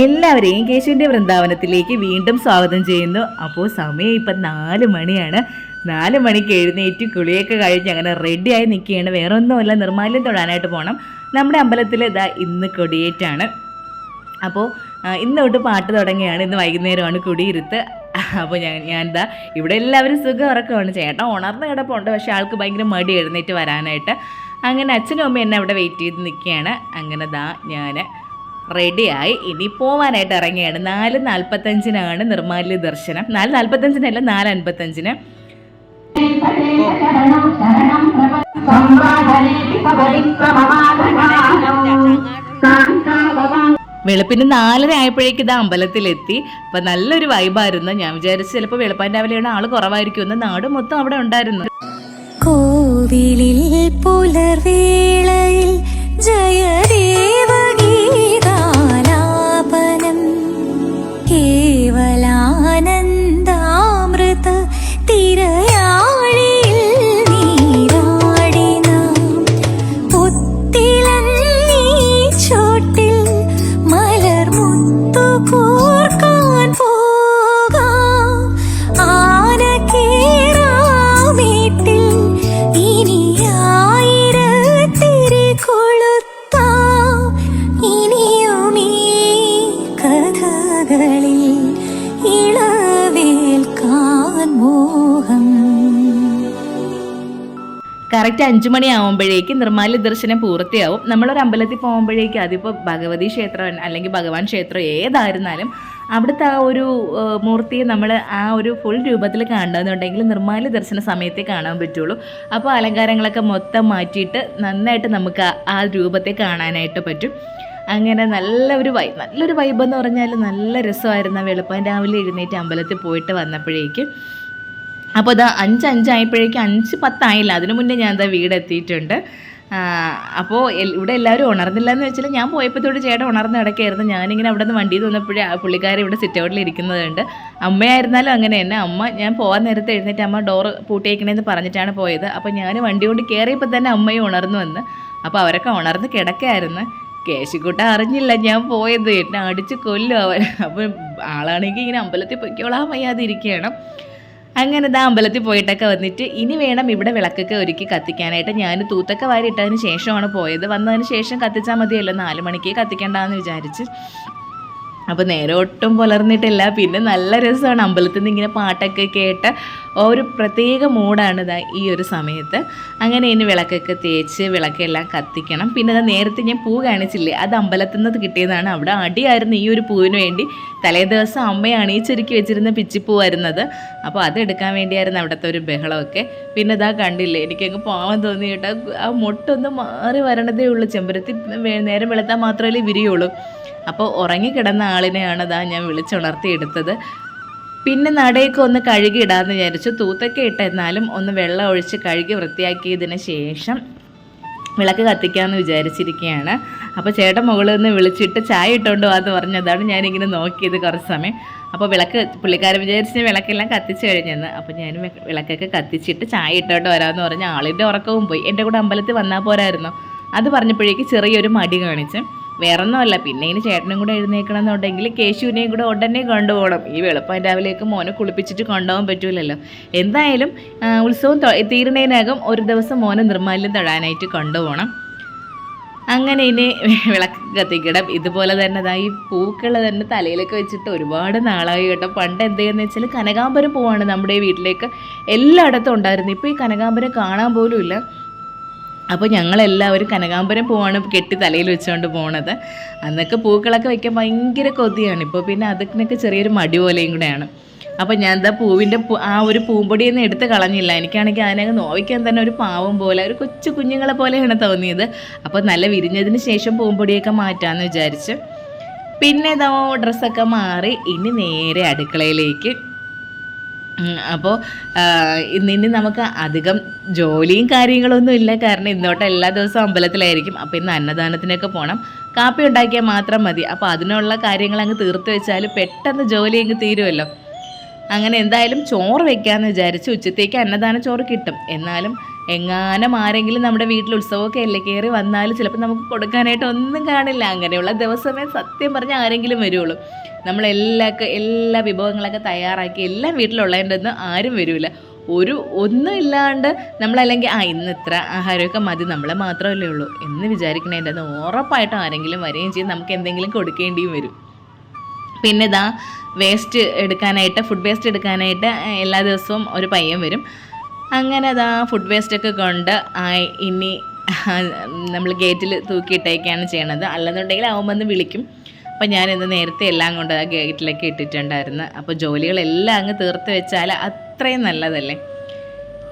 എല്ലാവരെയും കേശുവിൻ്റെ വൃന്ദാവനത്തിലേക്ക് വീണ്ടും സ്വാഗതം ചെയ്യുന്നു. അപ്പോൾ സമയം ഇപ്പം 4 മണിയാണ്. 4 മണിക്ക് എഴുന്നേറ്റ് കുളിയൊക്കെ കഴിഞ്ഞ് അങ്ങനെ റെഡിയായി നിൽക്കുകയാണ്. വേറെ ഒന്നുമല്ല, നിർമ്മാല്യം തൊഴാനായിട്ട് പോകണം. നമ്മുടെ അമ്പലത്തിൽ ഇതാ ഇന്ന് കൊടിയേറ്റാണ്. അപ്പോൾ ഇന്ന് തൊട്ട് പാട്ട് തുടങ്ങിയാണ്. ഇന്ന് വൈകുന്നേരമാണ് കൊടിയിരുത്ത്. അപ്പോൾ ഞാനിതാ ഇവിടെ എല്ലാവരും സുഖം ഉറക്കമാണ്. ചേട്ടൻ ഉണർന്ന് കിടപ്പുണ്ട്, പക്ഷേ ആൾക്ക് ഭയങ്കര മടി എഴുന്നേറ്റ് വരാനായിട്ട്. അങ്ങനെ അച്ഛനും അമ്മയും എന്നെ അവിടെ വെയിറ്റ് ചെയ്ത് നിൽക്കുകയാണ്. അങ്ങനെ ദാ ഞാൻ റെഡിയായി ഇനി പോവാനായിട്ട് ഇറങ്ങിയാണ്. 4:45-നാണ് നിർമ്മാല്യ ദർശനം. 4:45-നല്ല, 4:55-ന്. വെളുപ്പിന് 4:30 ആയപ്പോഴേക്ക് ഇത് അമ്പലത്തിലെത്തി. അപ്പം നല്ലൊരു വൈബായിരുന്നു. ഞാൻ വിചാരിച്ചു ചിലപ്പോൾ വെളുപ്പാൻ രാവിലെയാണ് ആൾ കുറവായിരിക്കും. നാട് മൊത്തം അവിടെ ഉണ്ടായിരുന്നു. കോവിലിൽ പുലർവേളയിൽ ജയദേവഗീതാലാപനം കേവലാനന്ദാമൃത തിരയാഴിയിൽ നീരാടിന പുത്തിലീ ചോട്ടിൽ മലർമുത്തു കോർക്കാൻ പോകാം ആനക്കേറാമേട്ടിൽ ഇനി ആയിരത്തിരി കൊളുത്താം ഇനിയുമീ കഥകളിൽ ഇളവേൽക്കാൻ മോഹം. കറക്റ്റ് 5 മണിയാവുമ്പോഴേക്ക് നിർമ്മാല്യ ദർശനം പൂർത്തിയാവും. നമ്മളൊരു അമ്പലത്തിൽ പോകുമ്പോഴേക്ക് അതിപ്പോൾ ഭഗവതി ക്ഷേത്രം അല്ലെങ്കിൽ ഭഗവാൻ ക്ഷേത്രം ഏതായിരുന്നാലും അവിടുത്തെ ആ ഒരു മൂർത്തിയെ നമ്മൾ ആ ഒരു ഫുൾ രൂപത്തിൽ കാണുകയെന്നുണ്ടെങ്കിൽ നിർമ്മാല്യ ദർശന സമയത്തേ കാണാൻ പറ്റുള്ളൂ. അപ്പോൾ അലങ്കാരങ്ങളൊക്കെ മൊത്തം മാറ്റിയിട്ട് നന്നായിട്ട് നമുക്ക് ആ രൂപത്തെ കാണാനായിട്ട് പറ്റും. അങ്ങനെ നല്ലൊരു വൈബ് എന്ന് പറഞ്ഞാൽ നല്ല രസമായിരുന്നു. വെളുപ്പാൻ രാവിലെ എഴുന്നേറ്റ് അമ്പലത്തിൽ പോയിട്ട് വന്നപ്പോഴേക്ക്. അപ്പോൾ അത് 5:05 ആയപ്പോഴേക്കും 5:10 ആയില്ല, അതിനു മുന്നേ ഞാൻ എന്താ വീടെത്തിയിട്ടുണ്ട്. അപ്പോൾ ഇവിടെ എല്ലാവരും ഉണർന്നില്ല എന്ന് വെച്ചാൽ ഞാൻ പോയപ്പോൾ തൊട്ട് ചേട്ടൻ ഉണർന്ന് കിടക്കായിരുന്നു. ഞാനിങ്ങനെ അവിടെ നിന്ന് വണ്ടിയിൽ വന്നപ്പോഴേ പുള്ളിക്കാരൻ ഇവിടെ സിറ്റ് ഔട്ടിൽ ഇരിക്കുന്നതുണ്ട്. അമ്മയായിരുന്നാലും അങ്ങനെ തന്നെ. അമ്മ ഞാൻ പോകാൻ നേരത്തെ എഴുന്നേറ്റ് അമ്മ ഡോറ് പൂട്ടിയേക്കണേന്ന് പറഞ്ഞിട്ടാണ് പോയത്. അപ്പോൾ ഞാൻ വണ്ടി കൊണ്ട് കയറിയപ്പോൾ തന്നെ അമ്മയും ഉണർന്നു വന്ന്. അപ്പോൾ അവരൊക്കെ ഉണർന്ന് കിടക്കായിരുന്നു. കേശിക്കുട്ട അറിഞ്ഞില്ല ഞാൻ പോയത്, എന്നെ അടിച്ച് കൊല്ലും അവൻ. അപ്പോൾ ആളാണെങ്കിൽ ഇങ്ങനെ അമ്പലത്തിൽ പൊയ്ക്കോളാൻ വയ്യാതിരിക്കുകയാണ്. അങ്ങനെ ഇതാ അമ്പലത്തിൽ പോയിട്ടൊക്കെ വന്നിട്ട് ഇനി വേണം ഇവിടെ വിളക്കൊക്കെ ഒരുക്കി കത്തിക്കാനായിട്ട്. ഞാൻ തൂത്തൊക്കെ വാരി ഇട്ടതിന് ശേഷമാണ് പോയത്. വന്നതിന് ശേഷം കത്തിച്ചാൽ മതിയല്ലോ, 4 മണിക്ക് കത്തിക്കേണ്ടെന്ന് വിചാരിച്ച്. അപ്പോൾ നേരെ ഒട്ടും പുലർന്നിട്ടില്ല. പിന്നെ നല്ല രസമാണ് അമ്പലത്തിൽ നിന്ന് ഇങ്ങനെ പാട്ടൊക്കെ കേട്ട് ഒരു പ്രത്യേക മൂഡാണ് ഇതാ ഈ ഒരു സമയത്ത്. അങ്ങനെ ഇനി വിളക്കൊക്കെ തേച്ച് വിളക്കെല്ലാം കത്തിക്കണം. പിന്നെ അത് നേരത്തെ ഞാൻ പൂ കാണിച്ചില്ലേ, അത് അമ്പലത്തിൽ നിന്ന് കിട്ടിയതാണ്. അവിടെ അടിയായിരുന്നു ഈ ഒരു പൂവിന് വേണ്ടി. തലേ ദിവസം അമ്മയാണ് ഈ ചുരുക്കി വെച്ചിരുന്ന പിച്ചിപ്പൂ വരുന്നത്. അപ്പോൾ അതെടുക്കാൻ വേണ്ടിയായിരുന്നു അവിടുത്തെ ഒരു ബഹളമൊക്കെ. പിന്നെ ഇതാ കണ്ടില്ലേ, എനിക്കങ്ങ് പാവം തോന്നി കേട്ടോ. ആ മൊട്ടൊന്ന് മാറി വരണതേ ഉള്ളൂ. ചെമ്പരത്തി നേരം വെളുത്താൽ മാത്രമല്ലേ വിരിയുള്ളൂ. അപ്പോൾ ഉറങ്ങിക്കിടന്ന ആളിനെയാണ് ഇതാ ഞാൻ വിളിച്ചുണർത്തി എടുത്തത്. പിന്നെ നടയൊക്കെ ഒന്ന് കഴുകി ഇടാമെന്ന് വിചാരിച്ചു. തൂത്തൊക്കെ ഇട്ട് എന്നാലും ഒന്ന് വെള്ളം ഒഴിച്ച് കഴുകി വൃത്തിയാക്കിയതിന് ശേഷം വിളക്ക് കത്തിക്കാമെന്ന് വിചാരിച്ചിരിക്കുകയാണ്. അപ്പോൾ ചേട്ടൻ മുകളിൽ നിന്ന് വിളിച്ചിട്ട് ചായ ഇട്ടുകൊണ്ട് വാന്ന് പറഞ്ഞതാണ് ഞാനിങ്ങനെ നോക്കിയത് കുറച്ച് സമയം. അപ്പോൾ വിളക്ക് പുള്ളിക്കാരൻ വിചാരിച്ച് വിളക്കെല്ലാം കത്തിച്ച് കഴിഞ്ഞെന്ന്. അപ്പോൾ ഞാൻ വിളക്കൊക്കെ കത്തിച്ചിട്ട് ചായ ഇട്ടുകൊണ്ട് വരാമെന്ന് പറഞ്ഞ് ആളിൻ്റെ ഉറക്കവും പോയി. എൻ്റെ കൂടെ അമ്പലത്തിൽ വന്നാൽ പോരായിരുന്നോ, അത് പറഞ്ഞപ്പോഴേക്ക് ചെറിയൊരു മടി കാണിച്ച്. വേറൊന്നുമല്ല, പിന്നെ ഇനി ചേട്ടനും കൂടെ എഴുന്നേക്കണം എന്നുണ്ടെങ്കിൽ കേശുവിനെയും കൂടെ ഉടനെ കൊണ്ടുപോകണം. ഈ വെളുപ്പാൻ രാവിലേക്ക് മോനെ കുളിപ്പിച്ചിട്ട് കൊണ്ടുപോകാൻ പറ്റൂലല്ലോ. എന്തായാലും ഉത്സവം തീരുന്നതിനകം ഒരു ദിവസം മോനെ നിർമ്മാല്യം തൊഴാനായിട്ട് കൊണ്ടുപോകണം. അങ്ങനെ ഇനി വിളക്ക് കത്തിക്കണം. ഇതുപോലെ തന്നെ അതാ ഈ പൂക്കൾ തന്നെ തലയിലൊക്കെ വെച്ചിട്ട് ഒരുപാട് നാളായി കേട്ടോ. പണ്ട് എന്തെന്ന് വെച്ചാൽ കനകാമ്പരം പൂവാണ് നമ്മുടെ വീട്ടിലേക്ക് എല്ലായിടത്തും ഉണ്ടായിരുന്നു. ഇപ്പോൾ ഈ കനകാമ്പരം കാണാൻ പോലും ഇല്ല. അപ്പോൾ ഞങ്ങളെല്ലാവരും കനകാമ്പരം പൂവാണ് കെട്ടി തലയിൽ വെച്ചുകൊണ്ട് പോണത്. അന്നൊക്കെ പൂക്കളൊക്കെ വയ്ക്കാൻ ഭയങ്കര കൊതിയാണ്. ഇപ്പോൾ പിന്നെ അതിനൊക്കെ ചെറിയൊരു മടി പോലെയും കൂടെയാണ്. അപ്പോൾ ഞാൻ എന്താ പൂവിൻ്റെ ആ ഒരു പൂമ്പൊടിയൊന്നും എടുത്ത് കളഞ്ഞില്ല. എനിക്കാണെങ്കിൽ അതിനകത്ത് നോവിക്കാൻ തന്നെ ഒരു പാവം പോലെ, ഒരു കൊച്ചു കുഞ്ഞുങ്ങളെ പോലെയാണ് തോന്നിയത്. അപ്പോൾ നല്ല വിരിഞ്ഞതിന് ശേഷം പൂമ്പൊടിയൊക്കെ മാറ്റാമെന്ന് വിചാരിച്ച് പിന്നെ ഇതാ ഡ്രസ്സൊക്കെ മാറി ഇനി നേരെ അടുക്കളയിലേക്ക്. അപ്പോൾ ഇനി നമുക്ക് അധികം ജോലിയും കാര്യങ്ങളൊന്നും ഇല്ല. കാരണം ഇന്നോട്ട് എല്ലാ ദിവസവും അമ്പലത്തിലായിരിക്കും. അപ്പോൾ ഇന്ന് അന്നദാനത്തിനൊക്കെ പോകണം. കാപ്പി ഉണ്ടാക്കിയാൽ മാത്രം മതി. അപ്പോൾ അതിനുള്ള കാര്യങ്ങൾ അങ്ങ് തീർത്ത് വെച്ചാൽ പെട്ടെന്ന് ജോലി അങ്ങ് തീരുമല്ലോ. അങ്ങനെ എന്തായാലും ചോറ് വെക്കാമെന്ന് വിചാരിച്ച്. ഉച്ചത്തേക്ക് അന്നദാന ചോറ് കിട്ടും, എന്നാലും എങ്ങാനും ആരെങ്കിലും നമ്മുടെ വീട്ടിൽ ഉത്സവമൊക്കെ അല്ലേ കയറി വന്നാലും ചിലപ്പോൾ നമുക്ക് കൊടുക്കാനായിട്ട് ഒന്നും കാണില്ല. അങ്ങനെയുള്ള ദിവസമേ സത്യം പറഞ്ഞാൽ ആരെങ്കിലും വരുള്ളൂ. എല്ലാ വിഭവങ്ങളൊക്കെ തയ്യാറാക്കി എല്ലാം വീട്ടിലുള്ളതിൻ്റെ ഒന്നും ആരും വരില്ല. ഒന്നും ഇല്ലാണ്ട് നമ്മളല്ലെങ്കിൽ ഇന്ന് ഇത്ര ആഹാരമൊക്കെ മതി, നമ്മളെ മാത്രമല്ലേ ഉള്ളൂ എന്ന് വിചാരിക്കണേൻ്റെ അത് ഉറപ്പായിട്ടും ആരെങ്കിലും വരികയും ചെയ്യും, നമുക്ക് എന്തെങ്കിലും കൊടുക്കേണ്ടിയും വരും. പിന്നെ ഫുഡ് വേസ്റ്റ് എടുക്കാനായിട്ട് എല്ലാ ദിവസവും ഒരു പയ്യൻ വരും. അങ്ങനെ ഫുഡ് വേസ്റ്റൊക്കെ കൊണ്ട് ഇനി നമ്മൾ ഗേറ്റിൽ തൂക്കിയിട്ടേക്കാണ് ചെയ്യണത്. അല്ലെന്നുണ്ടെങ്കിൽ അവൻ വന്ന് വിളിക്കും. അപ്പോൾ ഞാനിന്ന് നേരത്തെ എല്ലാം കൊണ്ട് ഗേറ്റിലൊക്കെ ഇട്ടിട്ടുണ്ടായിരുന്നു. അപ്പോൾ ജോലികളെല്ലാം അങ്ങ് തീർത്ത് വെച്ചാൽ അത്രയും നല്ലതല്ലേ.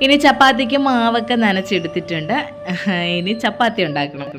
ഇനി ചപ്പാത്തിക്ക് മാവൊക്കെ നനച്ചെടുത്തിട്ടുണ്ട്. ഇനി ചപ്പാത്തി ഉണ്ടാക്കണം.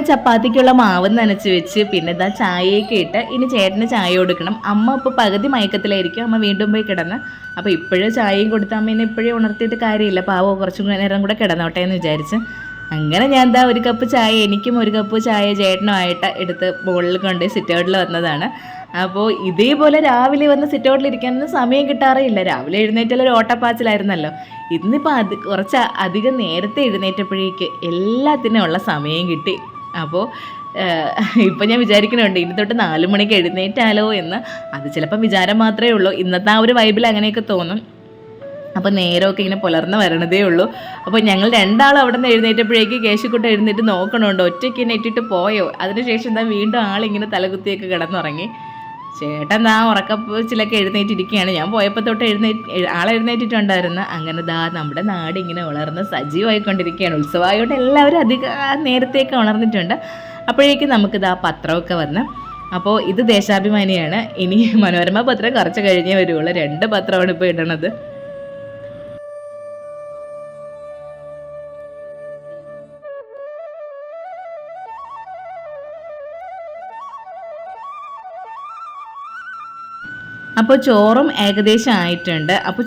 ചപ്പാത്തിക്കുള്ള മാവ് നനച്ച് വെച്ച് പിന്നെ ചായയൊക്കെ ഇട്ട് ഇനി ചേട്ടന് ചായ കൊടുക്കണം. അമ്മ ഇപ്പോൾ പകുതി മയക്കത്തിലായിരിക്കും. അമ്മ വീണ്ടും പോയി കിടന്ന്. അപ്പോൾ ഇപ്പോഴും ചായയും കൊടുത്ത അമ്മേനെ ഇപ്പോഴും ഉണർത്തിയിട്ട് കാര്യമില്ല, പാവോ കുറച്ചും നേരം കൂടെ കിടന്നോട്ടെ എന്ന് വിചാരിച്ച് അങ്ങനെ ഞാൻ ഒരു കപ്പ് ചായ എനിക്കും ഒരു കപ്പ് ചായ ചേട്ടനുമായിട്ട് എടുത്ത് മുകളിൽ കൊണ്ട് സിറ്റ് ഔട്ടിൽ വന്നതാണ്. അപ്പോൾ ഇതേപോലെ രാവിലെ വന്ന് സിറ്റ് ഔട്ടിൽ ഇരിക്കാനൊന്നും സമയം കിട്ടാറേയില്ല. രാവിലെ എഴുന്നേറ്റുള്ള ഒരു ഓട്ടപ്പാച്ചിലായിരുന്നല്ലോ. ഇന്നിപ്പോൾ കുറച്ച് അധികം നേരത്തെ എഴുന്നേറ്റപ്പോഴേക്ക് എല്ലാത്തിനും ഉള്ള സമയം കിട്ടി. അപ്പോൾ ഇപ്പം ഞാൻ വിചാരിക്കുന്നുണ്ട് ഇനി തൊട്ട് 4 മണിക്ക് എഴുന്നേറ്റാലോ എന്ന്. അത് ചിലപ്പം വിചാരം മാത്രമേ ഉള്ളൂ. ഇന്നത്തെ ഒരു വൈബിൽ അങ്ങനെയൊക്കെ തോന്നും. അപ്പോൾ നേരമൊക്കെ ഇങ്ങനെ പുലർന്ന് വരണതേ ഉള്ളൂ. അപ്പോൾ ഞങ്ങൾ രണ്ടാളും അവിടെ നിന്ന് എഴുന്നേറ്റപ്പോഴേക്ക് കേശുക്കുട്ട എഴുന്നേറ്റ് നോക്കണുണ്ട് ഒറ്റയ്ക്ക് എന്നെ ഇട്ടിട്ട് പോയോ. അതിനുശേഷം വീണ്ടും ആളിങ്ങനെ തലകുത്തിയൊക്കെ കിടന്നുറങ്ങി. ചേട്ടൻ ഉറക്കച്ചിലൊക്കെ എഴുന്നേറ്റിരിക്കുകയാണ്. ഞാൻ പോയപ്പോൾ തൊട്ട് എഴുന്നേറ്റിട്ടുണ്ടായിരുന്നു. അങ്ങനെ നമ്മുടെ നാട് ഇങ്ങനെ വളർന്ന് സജീവമായിക്കൊണ്ടിരിക്കുകയാണ്. ഉത്സവമായോട്ട് എല്ലാവരും അധികം നേരത്തേക്ക് ഉണർന്നിട്ടുണ്ട്. അപ്പോഴേക്കും നമുക്ക് പത്രമൊക്കെ വന്ന്. അപ്പോൾ ഇത് ദേശാഭിമാനിയാണ്. ഇനി മനോരമ പത്രം കുറച്ച് കഴിഞ്ഞേ വരുള്ളൂ. 2 പത്രമാണ് ഇപ്പോൾ ഇടണത്. അപ്പോൾ ചോറും ഏകദേശം ആയിട്ടുണ്ട്. അപ്പോൾ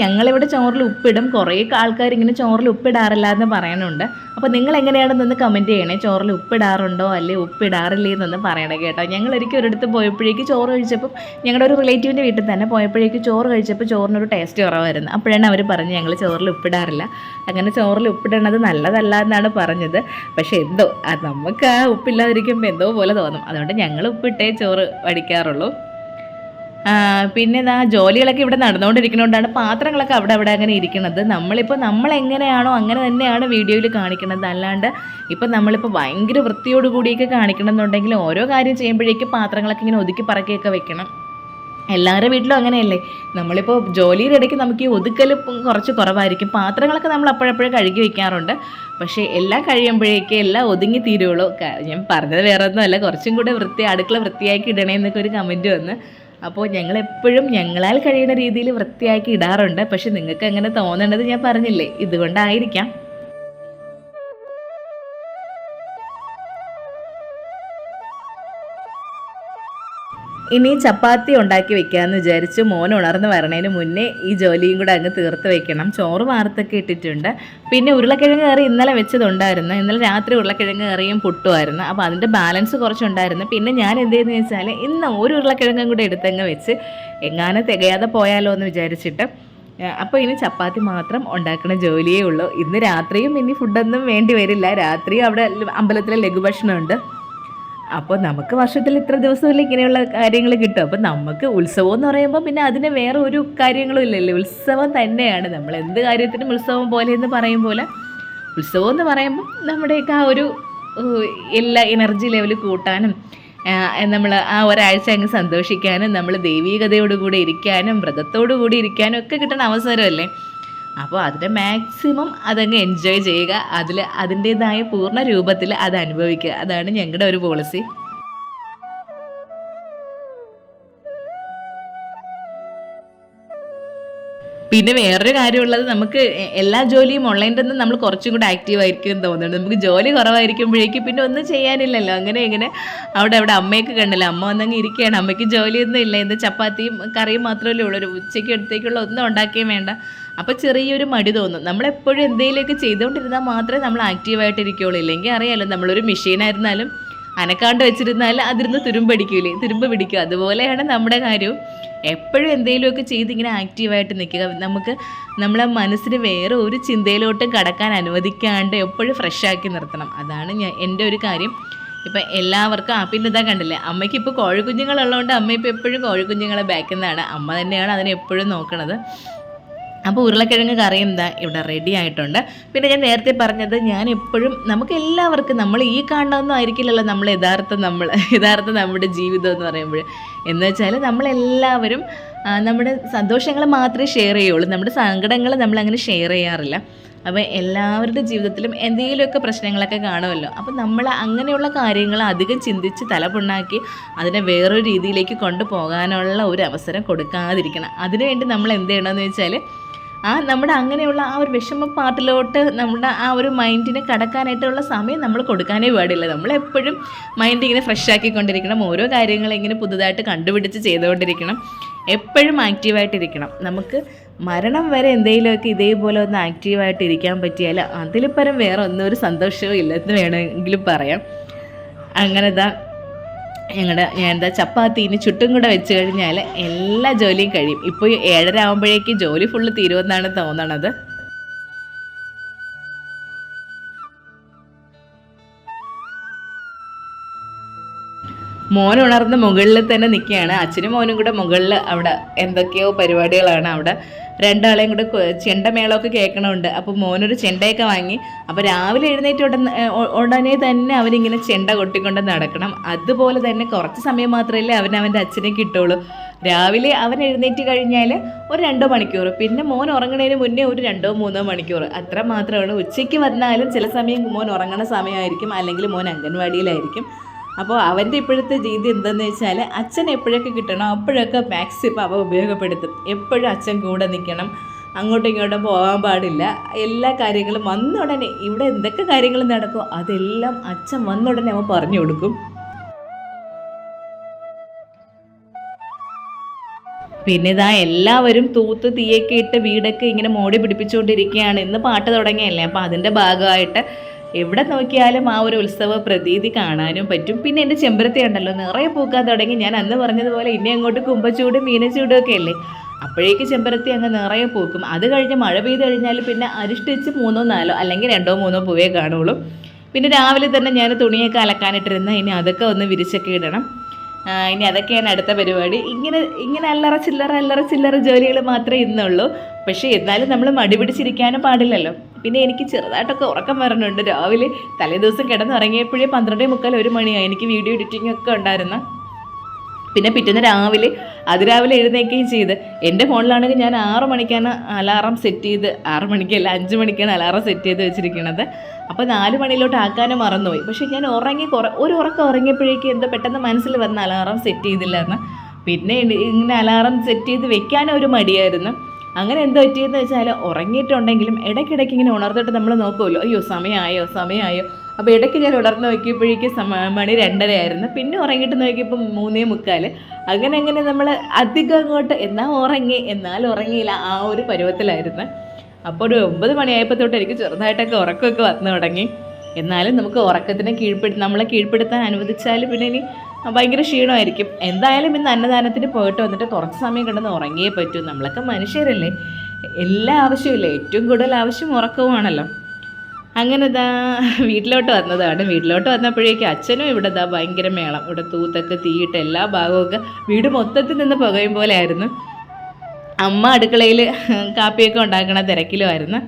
ഞങ്ങളിവിടെ ചോറിൽ ഉപ്പിടും. കുറേ ആൾക്കാർ ഇങ്ങനെ ചോറിൽ ഉപ്പിടാറില്ല എന്ന് പറയുന്നുണ്ട്. അപ്പോൾ നിങ്ങൾ എങ്ങനെയാണെന്നൊന്ന് കമൻറ്റ് ചെയ്യണേ. ചോറിൽ ഉപ്പിടാറുണ്ടോ അല്ലെങ്കിൽ ഉപ്പിടാറില്ലേ എന്നൊന്ന് പറയണേ കേട്ടോ. ഞങ്ങളൊരിക്കലും ഒരിടത്ത് പോയപ്പോഴേക്ക് ചോറ് കഴിച്ചപ്പം ഞങ്ങളുടെ ഒരു റിലേറ്റീവിൻ്റെ വീട്ടിൽ തന്നെ പോയപ്പോഴേക്ക് ചോറ് കഴിച്ചപ്പോൾ ചോറിനൊരു ടേസ്റ്റ് കുറവായിരുന്നു. അപ്പോഴാണ് അവർ പറഞ്ഞ് ഞങ്ങൾ ചോറിൽ ഉപ്പിടാറില്ല, അങ്ങനെ ചോറിൽ ഉപ്പിടണത് നല്ലതല്ല എന്നാണ് പറഞ്ഞത്. പക്ഷേ എന്തോ നമുക്ക് ഉപ്പില്ലാതിരിക്കുമ്പോൾ എന്തോ പോലെ തോന്നും. അതുകൊണ്ട് ഞങ്ങൾ ഉപ്പിട്ടേ ചോറ് വടിക്കാറുള്ളൂ. പിന്നെ ജോലികളൊക്കെ ഇവിടെ നടന്നുകൊണ്ടിരിക്കുന്നതുകൊണ്ടാണ് പാത്രങ്ങളൊക്കെ അവിടെ അങ്ങനെ ഇരിക്കുന്നത്. നമ്മളെങ്ങനെയാണോ അങ്ങനെ തന്നെയാണ് വീഡിയോയിൽ കാണിക്കുന്നത്. അല്ലാണ്ട് ഇപ്പം നമ്മളിപ്പോൾ ഭയങ്കര വൃത്തിയോട് കൂടിയൊക്കെ കാണിക്കണമെന്നുണ്ടെങ്കിൽ ഓരോ കാര്യം ചെയ്യുമ്പോഴേക്കും പാത്രങ്ങളൊക്കെ ഇങ്ങനെ ഒതുക്കി പറക്കിയൊക്കെ വെക്കണം. എല്ലാവരുടെ വീട്ടിലും അങ്ങനെയല്ലേ. നമ്മളിപ്പോൾ ജോലിയുടെ ഇടയ്ക്ക് നമുക്ക് ഈ ഒതുക്കൽ കുറച്ച് കുറവായിരിക്കും. പാത്രങ്ങളൊക്കെ നമ്മൾ അപ്പോഴപ്പോഴും കഴുകി വയ്ക്കാറുണ്ട്. പക്ഷേ എല്ലാം കഴിയുമ്പോഴേക്കും എല്ലാം ഒതുങ്ങി തീരുള്ളൂ. ഞാൻ പറഞ്ഞത് വേറെ ഒന്നുമല്ല, കുറച്ചും കൂടെ അടുക്കള വൃത്തിയാക്കി ഇടണേ എന്നൊക്കെ ഒരു കമൻറ്റ് വന്ന്. അപ്പോൾ ഞങ്ങളെപ്പോഴും ഞങ്ങളാൽ കഴിയുന്ന രീതിയിൽ വൃത്തിയാക്കി ഇടാറുണ്ട്. പക്ഷെ നിങ്ങൾക്ക് അങ്ങനെ തോന്നേണ്ടത് ഞാൻ പറഞ്ഞില്ലേ, ഇതുകൊണ്ടായിരിക്കാം. ഇനി ചപ്പാത്തി ഉണ്ടാക്കി വെക്കാമെന്ന് വിചാരിച്ചു. മോൻ ഉണർന്ന് വരണേന് മുന്നേ ഈ ജോലിയും കൂടെ അങ്ങ് തീർത്ത് വെക്കണം. ചോറ് വാർത്തൊക്കെ ഇട്ടിട്ടുണ്ട്. പിന്നെ ഉരുളക്കിഴങ്ങ് കറി ഇന്നലെ വെച്ചതുണ്ടായിരുന്നു. ഇന്നലെ രാത്രി ഉരുളക്കിഴങ്ങ് കറിയും പുട്ടുമായിരുന്നു. അപ്പോൾ അതിൻ്റെ ബാലൻസ് കുറച്ചുണ്ടായിരുന്നു. പിന്നെ ഞാൻ എന്ത് ചെയ്യുന്നത് വെച്ചാൽ ഇന്ന് ഒരു ഉരുളക്കിഴങ്ങും കൂടെ എടുത്തങ്ങ് വെച്ച് എങ്ങാനും തികയാതെ പോയാലോ എന്ന് വിചാരിച്ചിട്ട് അപ്പോൾ ഇനി ചപ്പാത്തി മാത്രം ഉണ്ടാക്കുന്ന ജോലിയേ ഉള്ളൂ. ഇന്ന് രാത്രിയും ഇനി ഫുഡൊന്നും വേണ്ടി വരില്ല. രാത്രിയും അവിടെ അമ്പലത്തിലെ ലഘുഭക്ഷണമുണ്ട്. അപ്പോൾ നമുക്ക് വർഷത്തിൽ ഇത്ര ദിവസമല്ലേ ഇങ്ങനെയുള്ള കാര്യങ്ങൾ കിട്ടും. അപ്പോൾ നമുക്ക് ഉത്സവം എന്ന് പറയുമ്പോൾ പിന്നെ അതിന് വേറെ ഒരു കാര്യങ്ങളും ഇല്ലല്ലോ, ഉത്സവം തന്നെയാണ്. നമ്മൾ എന്ത് കാര്യത്തിനും ഉത്സവം പോലെ എന്ന് പറയും പോലെ ഉത്സവം എന്ന് പറയുമ്പം നമ്മുടെയൊക്കെ ആ ഒരു എല്ലാ എനർജി ലെവൽ കൂട്ടാനും നമ്മൾ ആ ഒരാഴ്ച അങ്ങ് സന്തോഷിക്കാനും നമ്മൾ ദൈവീകതയോടുകൂടി ഇരിക്കാനും വ്രതത്തോടു കൂടി ഇരിക്കാനും ഒക്കെ കിട്ടുന്ന അവസരമല്ലേ. അപ്പോൾ അതിൻ്റെ മാക്സിമം അതങ്ങ് എൻജോയ് ചെയ്യുക, അതിൻ്റേതായ പൂർണ്ണ രൂപത്തിൽ അത് അനുഭവിക്കുക. അതാണ് ഞങ്ങളുടെ ഒരു പോളിസി. പിന്നെ വേറൊരു കാര്യമുള്ളത്, നമുക്ക് എല്ലാ ജോലിയും ഓൺലൈനിൽ നിന്ന് നമ്മൾ കുറച്ചും കൂടെ ആക്റ്റീവ് ആയിരിക്കും എന്ന് തോന്നുന്നുണ്ട്. നമുക്ക് ജോലി കുറവായിരിക്കുമ്പോഴേക്കും പിന്നെ ഒന്നും ചെയ്യാനില്ലല്ലോ. അങ്ങനെ അവിടെ അമ്മയൊക്കെ കണ്ടില്ല, അമ്മ വന്നങ്ങ് ഇരിക്കുകയാണ്, അമ്മയ്ക്ക് ജോലിയൊന്നും ഇല്ല, എന്ത് ചപ്പാത്തിയും കറിയും മാത്രമല്ലേ ഉള്ളൂ, ഒരു ഉച്ചയ്ക്ക് അടുത്തേക്കുള്ള ഒന്നും ഉണ്ടാക്കുകയും വേണ്ട. അപ്പോൾ ചെറിയൊരു മടി തോന്നും. നമ്മളെപ്പോഴും എന്തെങ്കിലുമൊക്കെ ചെയ്തുകൊണ്ടിരുന്നാൽ മാത്രമേ നമ്മൾ ആക്റ്റീവായിട്ടിരിക്കുകയുള്ളൂ. ഇല്ലെങ്കിൽ അറിയാമല്ലോ, നമ്മളൊരു മെഷീനായിരുന്നാലും അനക്കാണ്ട് വെച്ചിരുന്നാൽ അതിരുന്ന് തുരുമ്പ് പിടിക്കും. അതുപോലെയാണ് നമ്മുടെ കാര്യവും. എപ്പോഴും എന്തെങ്കിലുമൊക്കെ ചെയ്ത് ഇങ്ങനെ ആക്റ്റീവായിട്ട് നിൽക്കുക. നമുക്ക് നമ്മളെ മനസ്സിന് വേറെ ഒരു ചിന്തയിലോട്ടും കടക്കാൻ അനുവദിക്കാണ്ട് എപ്പോഴും ഫ്രഷാക്കി നിർത്തണം. അതാണ് എൻ്റെ ഒരു കാര്യം. ഇപ്പം എല്ലാവർക്കും പിന്നെ ഇതാ കണ്ടില്ലേ, അമ്മയ്ക്ക് ഇപ്പോൾ കോഴിക്കുഞ്ഞുങ്ങളുള്ളതുകൊണ്ട് അമ്മ ഇപ്പോൾ എപ്പോഴും കോഴിക്കുഞ്ഞുങ്ങളെ ബാക്കുന്നതാണ്. അമ്മ തന്നെയാണ് അതിനെ എപ്പോഴും നോക്കണത്. അപ്പോൾ ഉരുളക്കിഴങ്ങ് കറി എന്താ ഇവിടെ റെഡി ആയിട്ടുണ്ട്. പിന്നെ ഞാൻ നേരത്തെ പറഞ്ഞത്, ഞാൻ എപ്പോഴും നമുക്ക് എല്ലാവർക്കും നമ്മൾ ഈ കാണുന്നതൊന്നും ആയിരിക്കില്ലല്ലോ യഥാർത്ഥ നമ്മുടെ ജീവിതം എന്ന് പറയുമ്പോൾ. എന്ന് വെച്ചാൽ നമ്മളെല്ലാവരും നമ്മുടെ സന്തോഷങ്ങൾ മാത്രമേ ഷെയർ ചെയ്യുള്ളൂ, നമ്മുടെ സങ്കടങ്ങൾ നമ്മളങ്ങനെ ഷെയർ ചെയ്യാറില്ല. അപ്പോൾ എല്ലാവരുടെ ജീവിതത്തിലും എന്തെങ്കിലുമൊക്കെ പ്രശ്നങ്ങളൊക്കെ കാണുമല്ലോ. അപ്പോൾ നമ്മൾ അങ്ങനെയുള്ള കാര്യങ്ങൾ അധികം ചിന്തിച്ച് തലപുണ്ണാക്കി അതിനെ വേറൊരു രീതിയിലേക്ക് കൊണ്ടുപോകാനുള്ള ഒരു അവസരം കൊടുക്കാതിരിക്കണം. അതിനുവേണ്ടി നമ്മൾ എന്ത് ചെയ്യണമെന്ന് വെച്ചാൽ, നമ്മുടെ അങ്ങനെയുള്ള ആ ഒരു വിഷമ പാട്ടിലോട്ട് നമ്മുടെ ആ ഒരു മൈൻഡിനെ കടക്കാനായിട്ടുള്ള സമയം നമ്മൾ കൊടുക്കാനേ പാടില്ല. നമ്മളെപ്പോഴും മൈൻഡ് ഇങ്ങനെ ഫ്രഷ് ആക്കിക്കൊണ്ടിരിക്കണം, ഓരോ കാര്യങ്ങളിങ്ങനെ പുതുതായിട്ട് കണ്ടുപിടിച്ച് ചെയ്തുകൊണ്ടിരിക്കണം, എപ്പോഴും ആക്റ്റീവായിട്ടിരിക്കണം. നമുക്ക് മരണം വരെ എന്തെങ്കിലുമൊക്കെ ഇതേപോലെ ഒന്ന് ആക്റ്റീവായിട്ട് ഇരിക്കാൻ പറ്റിയാൽ അതിൽ പരം വേറെ ഒന്നും ഒരു സന്തോഷവും ഇല്ലെന്ന് വേണമെങ്കിലും പറയാം. അങ്ങനെ ഞാൻ ചപ്പാത്തി ഇനി ചുട്ടും കൂടെ വെച്ച് കഴിഞ്ഞാൽ എല്ലാ ജോലിയും കഴിയും. ഇപ്പോൾ 7:30 ആകുമ്പോഴേക്ക് ജോലി ഫുള്ള് തീരുമെന്നാണ് തോന്നണത്. മോൻ ഉണർന്ന് മുകളിൽ തന്നെ നിൽക്കുകയാണ്. അച്ഛനും മോനും കൂടെ മുകളിൽ അവിടെ എന്തൊക്കെയോ പരിപാടികളാണ്. അവിടെ രണ്ടാളെയും കൂടെ ചെണ്ടമേളമൊക്കെ കേൾക്കണമുണ്ട്. അപ്പോൾ മോനൊരു ചെണ്ടയൊക്കെ വാങ്ങി. അപ്പോൾ രാവിലെ എഴുന്നേറ്റ് ഉടനെ തന്നെ അവനിങ്ങനെ ചെണ്ട കൊട്ടിക്കൊണ്ട് നടക്കണം. അതുപോലെ തന്നെ കുറച്ച് സമയം മാത്രമല്ലേ അവൻ്റെ അച്ഛനെ കിട്ടുള്ളൂ. രാവിലെ അവൻ എഴുന്നേറ്റ് കഴിഞ്ഞാൽ ഒരു 2 മണിക്കൂർ, പിന്നെ മോൻ ഉറങ്ങണതിന് മുന്നേ ഒരു 2-3 മണിക്കൂർ, അത്ര മാത്രമാണ്. ഉച്ചയ്ക്ക് വന്നാലും ചില സമയം മോൻ ഉറങ്ങണ സമയമായിരിക്കും, അല്ലെങ്കിൽ മോൻ അംഗൻവാടിയിലായിരിക്കും. അപ്പോൾ അവൻ്റെ ഇപ്പോഴത്തെ രീതി എന്താണെന്ന് വെച്ചാൽ, അച്ഛൻ എപ്പോഴൊക്കെ കിട്ടണോ അപ്പോഴൊക്കെ മാക്സിമം അവ ഉപയോഗപ്പെടുത്തും. എപ്പോഴും അച്ഛൻ കൂടെ നിൽക്കണം, അങ്ങോട്ടും ഇങ്ങോട്ടും പോകാൻ പാടില്ല. എല്ലാ കാര്യങ്ങളും വന്ന ഉടനെ, ഇവിടെ എന്തൊക്കെ കാര്യങ്ങൾ നടക്കുമോ അതെല്ലാം അച്ഛൻ വന്ന ഉടനെ അവൻ പറഞ്ഞു കൊടുക്കും. പിന്നെ എല്ലാവരും തൂത്ത് തീയൊക്കെ ഇട്ട് വീടൊക്കെ ഇങ്ങനെ മോടി പിടിപ്പിച്ചുകൊണ്ടിരിക്കുകയാണ്. ഇന്ന് പാട്ട് തുടങ്ങിയല്ലേ, അപ്പോൾ അതിൻ്റെ ഭാഗമായിട്ട് എവിടെ നോക്കിയാലും ആ ഒരു ഉത്സവ പ്രതീതി കാണാനും പറ്റും. പിന്നെ എൻ്റെ ചെമ്പരത്തി ഉണ്ടല്ലോ നിറയെ പൂക്കാൻ തുടങ്ങി. ഞാൻ അന്ന് പറഞ്ഞതുപോലെ ഇനി അങ്ങോട്ട് കുമ്പച്ചൂടും മീനച്ചൂടും ഒക്കെ അല്ലേ, അപ്പോഴേക്ക് ചെമ്പരത്തി അങ്ങ് നിറയെ പൂക്കും. അത് കഴിഞ്ഞ് മഴ പെയ്ത് കഴിഞ്ഞാൽ പിന്നെ അരിഷ്ടിച്ച് 3-4 അല്ലെങ്കിൽ 2-3 പൂവേ കാണുള്ളൂ. പിന്നെ രാവിലെ തന്നെ ഞാൻ തുണിയൊക്കെ അലക്കാനിട്ടിരുന്ന ഇനി അതൊക്കെ ഒന്ന് വിരിച്ചൊക്കെ ഇടണം. ഇനി അതൊക്കെയാണ് അടുത്ത പരിപാടി. ഇങ്ങനെ അല്ലറ ചില്ലറ ജോലികൾ മാത്രമേ ഇന്നുള്ളൂ. പക്ഷേ എന്നാലും നമ്മൾ മടി പിടിച്ചിരിക്കാനും പാടില്ലല്ലോ. പിന്നെ എനിക്ക് ചെറുതായിട്ടൊക്കെ ഉറക്കം വരണുണ്ട്. രാവിലെ തലേദിവസം കിടന്നുറങ്ങിയപ്പോഴേ 12:45 1 മണിയായി. എനിക്ക് വീഡിയോ എഡിറ്റിംഗ് ഒക്കെ ഉണ്ടായിരുന്നു. പിന്നെ പിറ്റേന്ന് അതിരാവിലെ എഴുന്നേൽക്കുകയും ചെയ്ത്. എൻ്റെ ഫോണിലാണെങ്കിൽ ഞാൻ 6 മണിക്കാണ് അലാറം സെറ്റ് ചെയ്ത്, 6 മണിക്കല്ല 5 മണിക്കാണ് അലാറം സെറ്റ് ചെയ്ത് വെച്ചിരിക്കുന്നത്. അപ്പോൾ 4 മണിയിലോട്ട് ആക്കാനും മറന്നുപോയി. പക്ഷേ ഞാൻ ഒരു ഉറക്കം ഉറങ്ങിയപ്പോഴേക്കും എന്തോ പെട്ടെന്ന് മനസ്സിൽ വന്ന അലാറം സെറ്റ് ചെയ്തില്ലായിരുന്നു. പിന്നെ ഇങ്ങനെ അലാറം സെറ്റ് ചെയ്ത് വെക്കാനും ഒരു മടിയായിരുന്നു. അങ്ങനെ എന്തോ പറ്റിയെന്ന് വെച്ചാൽ, ഉറങ്ങിയിട്ടുണ്ടെങ്കിലും ഇടയ്ക്കിടയ്ക്ക് ഇങ്ങനെ ഉണർന്നിട്ട് നമ്മൾ നോക്കുമല്ലോ, അയ്യോ സമയമായോ. അപ്പോൾ ഇടയ്ക്ക് ഞാൻ ഉണർന്ന് നോക്കിയപ്പോഴേക്കും മണി 2:30 ആയിരുന്നു. പിന്നെ ഉറങ്ങിയിട്ട് നോക്കിയപ്പോൾ 3:45. അങ്ങനെ നമ്മൾ അധികം അങ്ങോട്ട് എന്നാലും ഉറങ്ങിയില്ല, ആ ഒരു പരുവത്തിലായിരുന്നു. അപ്പോൾ ഒരു 9 മണിയായപ്പോൾ തൊട്ട് എനിക്ക് ചെറുതായിട്ടൊക്കെ ഉറക്കമൊക്കെ വന്നു തുടങ്ങി. എന്നാലും നമുക്ക് ഉറക്കത്തിനെ നമ്മളെ കീഴ്പ്പെടുത്താൻ അനുവദിച്ചാൽ പിന്നെ ഇനി ഭയങ്കര ക്ഷീണമായിരിക്കും. എന്തായാലും ഇന്ന് അന്നദാനത്തിന് പോയിട്ട് വന്നിട്ട് കുറച്ച് സമയം കിടന്ന് ഉറങ്ങിയേ പറ്റൂ. നമ്മളൊക്കെ മനുഷ്യരല്ലേ, എല്ലാ ആവശ്യമില്ല, ഏറ്റവും കൂടുതൽ ആവശ്യം ഉറക്കവുമാണല്ലോ. അങ്ങനെ വീട്ടിലോട്ട് വന്നതാണ്. വീട്ടിലോട്ട് വന്നപ്പോഴേക്കും അച്ഛനും ഇവിടെ ഭയങ്കര മേളം. ഇവിടെ തൂത്തൊക്കെ തീയിട്ട് എല്ലാ ഭാഗമൊക്കെ വീട് മൊത്തത്തിൽ നിന്ന് പുകയും പോലെ ആയിരുന്നു. അമ്മ അടുക്കളയിൽ കാപ്പിയൊക്കെ ഉണ്ടാക്കണ തിരക്കിലുമായിരുന്നു.